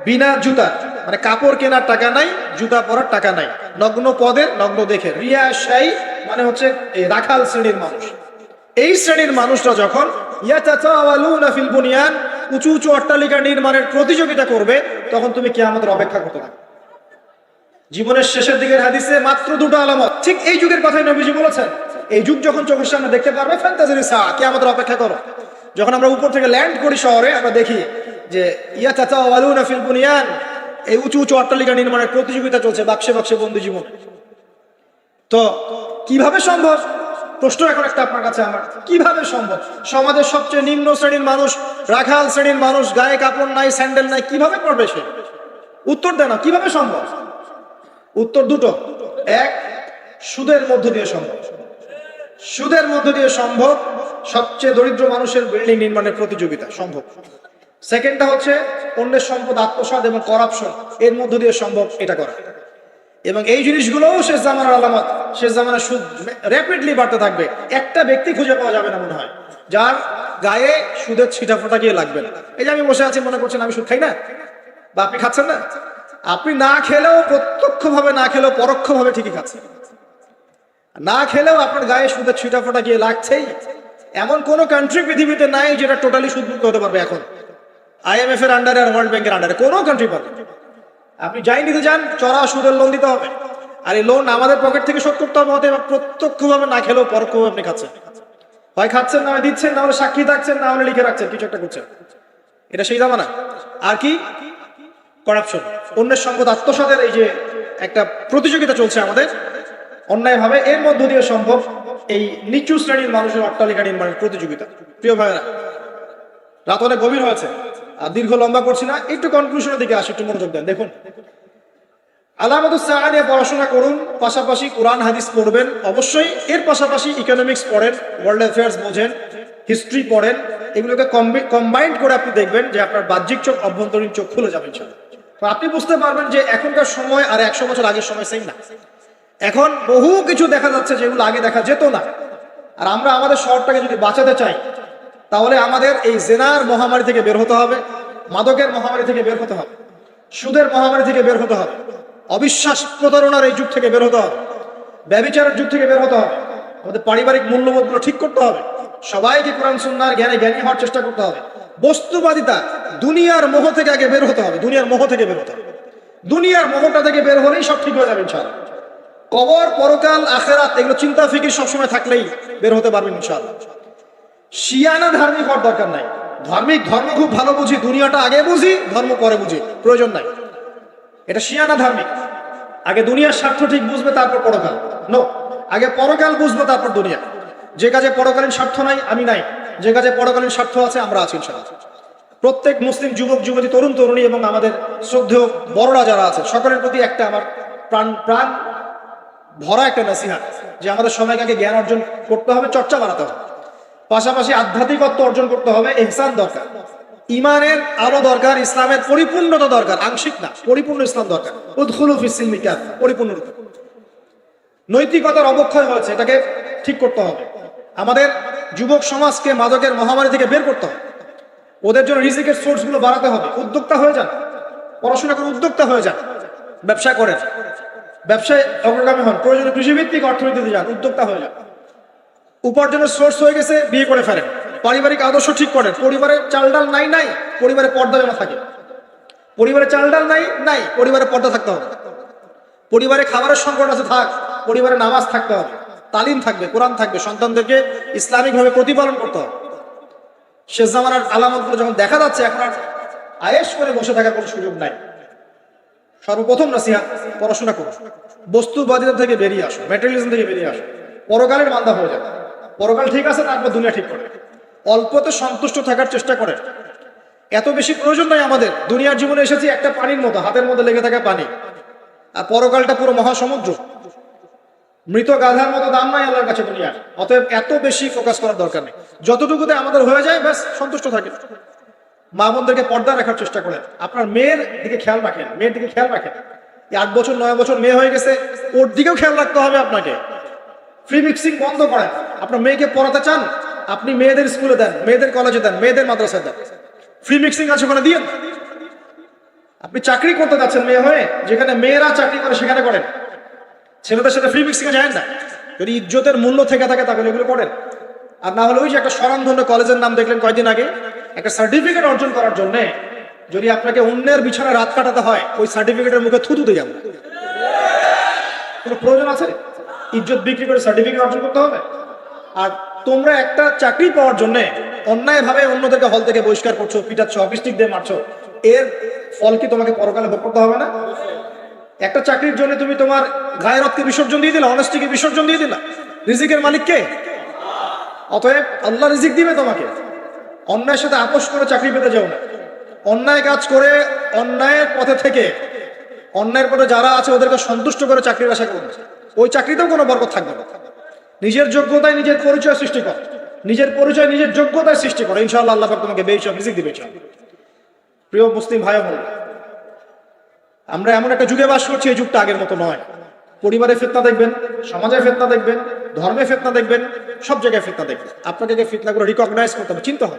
বিনা জুতার, মানে কাপড় কেনার টাকা নাই, জুতা পরার টাকা নাই, নগ্ন পদের, নগ্ন দেখে, রিয়াশাই মানে হচ্ছে এই রাখাল শ্রেণীর মানুষ, এই শ্রেণীর মানুষরা যখন ইয়াতাতাওয়ালুনা ফিল বুনিয়ান, উঁচু উঁচু অট্টালিকা নির্মাণের প্রতিযোগিতা করবে, তখন তুমি কিয়ামতের অপেক্ষা করতে থাকো। জীবনের শেষের দিকের হাদিসে মাত্র দুটো আলামত, ঠিক এই যুগের কথাই নবীজি বলেছেন। এই যুগ যখন চোখের সামনে দেখতে পারবে, ফ্যান্টাসির সাআ, কিয়ামতের অপেক্ষা করো। যখন আমরা উপর থেকে ল্যান্ড করি শহরে, আমরা দেখি যে ইয়াতাতাওয়ালুনা ফিল বুনিয়ান, এই উঁচু উঁচু অট্টালিকা নির্মাণের প্রতিযোগিতা চলছে বাক্সে বাক্সে বন্ধু জীবন। তো কিভাবে সম্ভব? প্রশ্ন এখন একটা আপনার কাছে আমার, কিভাবে সম্ভব? সমাজের সবচেয়ে নিম্ন শ্রেণীর মানুষ, রাখাল শ্রেণীর মানুষ, গায়ে কাপড় নাই, স্যান্ডেল নাই, কিভাবে পড়বে সে? উত্তর দেন না, কিভাবে সম্ভব? উত্তর দুটো। এক, সুদের মধ্য দিয়ে সম্ভব। সুদের মধ্য দিয়ে সম্ভব সবচেয়ে দরিদ্র মানুষের বিল্ডিং নির্মাণের প্রতিযোগিতা সম্ভব। সেকেন্ডটা হচ্ছে অন্যের সম্পদ আত্মসাৎ এবং করাপশন, এর মধ্য দিয়ে সম্ভব এটা করা। এবং এই জিনিসগুলোও শেষ জামানার আলামত। শেষ জামানার সুদ র্যাপিডলি বাড়তে থাকবে। একটা ব্যক্তি খুঁজে পাওয়া যাবে না মনে হয় যার গায়ে সুদের ছিটা ফোটা গিয়ে লাগবে না। এই যে আমি বসে আছি, মনে করছেন আমি সুদ খাই না, বা আপনি খাচ্ছেন না। আপনি না খেলেও, প্রত্যক্ষভাবে না খেলেও পরোক্ষভাবে ঠিকই খাচ্ছেন। না খেলেও আপনার গায়ে সুদের ছিটা ফোটা গিয়ে লাগছেই। এমন কোন কান্ট্রি পৃথিবীতে নাই যেটা টোটালি সুদমুক্ত হতে পারবে এখন। IMF এর আন্ডারে আর ওয়ার্ল্ড ব্যাংকের আন্ডারে কোনো কান্ট্রি পারবে। আপনি যাই নিতে যান, চড়া সুদের লোন দিতে হবে। আর এই লোন আমাদের পকেট থেকে শোধ করতে হবে। অতএব প্রত্যক্ষভাবে না খেলেও পরোক্ষভাবে আপনি খাচ্ছেন। হয় খাচ্ছেন, না হয় দিচ্ছেন, না হলে সাক্ষী থাকছেন, না হলে লিখে রাখছেন, কিছু একটা করছেন। এটা সেই জামানা। আর কি? করাপশন, অন্যের সম্পদ আত্মসাতের এই যে একটা প্রতিযোগিতা চলছে আমাদের অন্যায়ভাবে, এর মধ্য দিয়ে সম্ভব এই নিচু শ্রেণীর মানুষের অট্টালিকা নির্মাণের প্রতিযোগিতা। প্রিয় ভাইরা, রাত অনেক গভীর হয়েছে, আর দীর্ঘ লম্বা করছি না, একটু কনক্লুশনের দিকে আসি, একটু মনোযোগ দেন। দেখুন, আলামাতুস সাআ নিয়ে পড়াশোনা করুন, পাশাপাশি কোরআন হাদিস পড়বেন অবশ্যই, এর পাশাপাশি ইকোনমিক্স পড়েন, ওয়ার্ল্ড অ্যাফেয়ার্স বোঝেন, হিস্ট্রি পড়েন। এগুলোকে কম্বাইন্ড করে আপনি দেখবেন যে আপনার বাহ্যিক চোখ, অভ্যন্তরীণ চোখ খুলে যাবে ইনশাআল্লাহ। তো আপনি বুঝতে পারবেন যে এখনকার সময় আর 100 বছর আগের সময় সেম না। এখন বহু কিছু দেখা যাচ্ছে যেগুলো আগে দেখা যেত না। আর আমরা আমাদের শহরটাকে যদি বাঁচাতে চাই, তাহলে আমাদের এই জেনার মহামারী থেকে বের হতে হবে, মাদকের মহামারী থেকে বের হতে হবে, সুদের মহামারী থেকে বের হতে হবে, অবিশ্বাস প্রতারণার এই যুগ থেকে বের হতে হবে, ব্যভিচারের যুগ থেকে বের হতে হবে। আমাদের পারিবারিক মূল্যবোধগুলো ঠিক করতে হবে, সবাইকে কোরআন সুন্নাহর জ্ঞানে জ্ঞানী হওয়ার চেষ্টা করতে হবে। বস্তুবাদিতা, দুনিয়ার মোহ থেকে আগে বের হতে হবে, দুনিয়ার মোহ থেকে বের হতে হবে। দুনিয়ার মোহটা থেকে বের হলেই সব ঠিক হয়ে যাবে ইনশাআল্লাহ। কবর, পরকাল, আখেরাত, এগুলো চিন্তা ফিকির সবসময় থাকলেই বের হতে পারবেন ইনশাআল্লাহ। শিয়ানা ধার্মিক হওয়ার দরকার নাই। ধর্ম খুব ভালো বুঝি, দুনিয়াটা আগে বুঝি, ধর্ম পরে বুঝি, প্রয়োজন নাই। এটা শিয়ানা ধার্মিক। আগে দুনিয়ার স্বার্থ ঠিক বুঝবে, তারপর পরকাল। নো, আগে পরকাল বুঝবো, তারপর দুনিয়া। যে কাজে পরকালীন স্বার্থ নাই, আমি নাই। যে কাজে পরকালীন স্বার্থ আছে, আমরা আছি ইনশাআল্লাহ। প্রত্যেক মুসলিম যুবক যুবতী, তরুণ তরুণী এবং আমাদের শ্রদ্ধেয় বড়রা যারা আছে, সকলের প্রতি একটা আমার প্রাণ ভরা একটা নসিহত, যে আমাদের সবাইকে আগে জ্ঞান অর্জন করতে হবে, চর্চা বাড়াতে হবে, পাশাপাশি আধ্যাত্মিকত্ব অর্জন করতে হবে, ইহসান দরকার, ইমানের আলো দরকার, ইসলামের পরিপূর্ণতা দরকার, আংশিক না, পরিপূর্ণ ইসলাম দরকার। উদখুলু ফিস সিলমি কাফা, পরিপূর্ণরূপে। নৈতিকতার অবক্ষয় হয়েছে, এটাকে ঠিক করতে হবে। আমাদের যুবক সমাজকে মাদকের মহামারী থেকে বের করতে হবে। ওদের জন্য রিজিকের সোর্সগুলো বাড়াতে হবে। উদ্যোক্তা হয়ে যান, পড়াশোনা করে উদ্যোক্তা হয়ে যান, ব্যবসা করেন, ব্যবসায় অগ্রগামী হন, প্রয়োজনে কৃষিভিত্তিক অর্থনীতিতে যান, উদ্যোক্তা হয়ে যান। উপার্জনের সোর্স হয়ে গেছে, বিয়ে করে ফেলেন, পারিবারিক আদর্শ ঠিক করেন। পরিবারের চাল ডাল নাই, পরিবারে পর্দা যেন থাকে। পরিবারে চাল ডাল নাই, পরিবারে পর্দা থাকতে হবে। পরিবারে খাবারের সংকট আছে, থাক, পরিবারে নামাজ থাকতে হবে, তালিম থাকবে, কোরআন থাকবে, সন্তানদেরকে ইসলামিকভাবে প্রতিপালন করতে হবে। শেষ জামানার আলামতগুলো যখন দেখা যাচ্ছে, এখন আর আয়েশ করে বসে থাকার কোনো সুযোগ নাই। সর্বপ্রথম নসিহত, পড়াশোনা করুন, বস্তুবাদিতা থেকে বেরিয়ে আসো, ম্যাটেরিয়ালিজম থেকে বেরিয়ে আসো, পরকালের বান্দা হয়ে যাবে। পরকাল ঠিক আছে, তারপর দুনিয়া ঠিক করে। অল্পতে সন্তুষ্ট থাকার চেষ্টা করেন। এত বেশি প্রয়োজন নাই আমাদের। দুনিয়ার জীবনে এসেছি একটা পানির মতো, হাতের মধ্যে লেগে থাকা পানি, আর পরকালটা পুরো মহাসমুদ্র। মৃত গাধার মতো দাম নাই আল্লাহর কাছে দুনিয়ার। অতএব এত বেশি ফোকাস করার দরকার নেই। যতটুকুতে আমাদের হয়ে যায় ব্যাস, সন্তুষ্ট থাকে। মা বোনদেরকে পর্দা রাখার চেষ্টা করেন। আপনার মেয়ের দিকে খেয়াল রাখেন, মেয়ের দিকে খেয়াল রাখেন। 8 বছর 9 বছর মেয়ে হয়ে গেছে, ওর দিকেও খেয়াল রাখতে হবে আপনাকে। ফ্রি মিক্সিং বন্ধ করেন। আপনার মেয়েকে পড়াতে চান, আপনি মেয়েদের স্কুলে দেন, মেয়েদের কলেজে দেন, মেয়েদের মাদ্রাসায় দেন। ফ্রি মিক্সিং আছে ওখানে দিয়ে। আপনি চাকরি করতে যাচ্ছেন মেয়ে হয়ে, যেখানে মেয়েরা চাকরি করে সেখানে করেন। ছেলেদের সাথে ফ্রি মিক্সিং এ যায় না। যদি ইজ্জতের মূল্য থেকে থাকে তাহলে এগুলো করেন। আর না হলে ওই যে একটা স্বনামধন্য কলেজের নাম দেখলেন কয়েকদিন আগে, একটা সার্টিফিকেট অর্জন করার জন্য যদি আপনাকে অন্যের বিছানায় রাত কাটাতে হয়, ওই সার্টিফিকেটের মুখে থুতুতে যাবো, কোনো প্রয়োজন আছে? ইজ্জত বিক্রি করে সার্টিফিকেট অর্জন করতে হবে? আর তোমরা একটা চাকরি পাওয়ার জন্য অন্যায়ভাবে অন্যদেরকে হল থেকে বহিষ্কার করছো, পিটাচ্ছ, অফিস্টিক দিয়ে মারছো, এর ফল কি তোমাকে পরকালে ভোগ করতে হবে না? একটা চাকরির জন্য তুমি তোমার গায়রতকে বিসর্জন দিয়ে দিলা, অনেস্টিকে বিসর্জন দিয়ে দিলা। রিজিকের মালিক কে? অতএব আল্লাহ রিজিক দিবে তোমাকে। অন্যায়ের সাথে আপোষ করে চাকরি পেতে যাও না। অন্যায় কাজ করে অন্যায়ের পথে থেকে অন্যায়ের পথে যারা আছে ওদেরকে সন্তুষ্ট করে চাকরির আশা করবে, ওই চাকরিতেও কোনো বরকত থাকবে না। নিজের যোগ্যতায় নিজের পরিচয় সৃষ্টি কর, নিজের পরিচয় নিজের যোগ্যতায় সৃষ্টি করো, ইনশাআল্লাহ আল্লাহ পাক তোমাকে বেহিসাব রিজিক দিবে। প্রিয় মুসলিম ভাই বোন, আমরা এমন একটা যুগে বাস করছি, এই যুগটা আগের মতো নয়। পরিবারে ফিতনা দেখবেন, সমাজে ফিতনা দেখবেন, ধর্মে ফিতনা দেখবেন, সব জায়গায় ফিতনা দেখবেন। আপনাকে ফিতনাগুলো রিকগনাইজ করতে হবে, চিনতে হবে।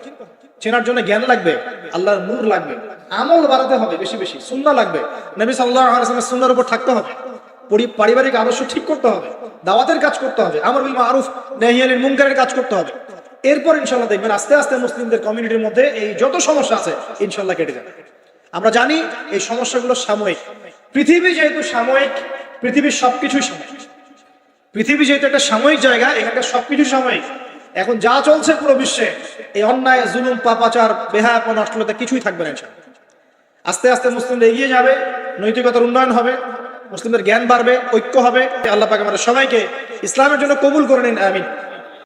চেনার জন্য জ্ঞান লাগবে, আল্লাহর নূর লাগবে, আমল বাড়াতে হবে, বেশি বেশি সুন্নাহ লাগবে, নবী সাল্লাল্লাহু আলাইহি ওয়াসাল্লামের সুন্নাহর উপর থাকতে হবে, পারিবারিক আদর্শ ঠিক করতে হবে, দাওয়াতের কাজ করতে হবে, আমর বিল মারুফ নাহি আনিল মুনকারের কাজ করতে হবে। এরপর ইনশাআল্লাহ দেখবেন আস্তে আস্তে মুসলিমদের কমিউনিটির মধ্যে এই যত সমস্যা আছে ইনশাআল্লাহ কেটে যাবে। আমরা জানি এই সমস্যাগুলো সাময়িক। পৃথিবী যেহেতু সাময়িক, পৃথিবীর সবকিছুই সাময়িক। পৃথিবী যেহেতু একটা সাময়িক জায়গা, এখানকার সবকিছু সাময়িক। এখন যা চলছে পুরো বিশ্বে, এই অন্যায়, জুলুম, পাপাচার, বেহায়াপনা, অশ্লীলতা কিছুই থাকবে না ইনশাআল্লাহ। আস্তে আস্তে মুসলিমরা এগিয়ে যাবে, নৈতিকতার উন্নয়ন হবে, মুসলিমদের জ্ঞান বাড়বে, ঐক্য হবে। আল্লাহ পাক আমাদের সবাইকে ইসলামের জন্য কবুল করে নিন, আমিন।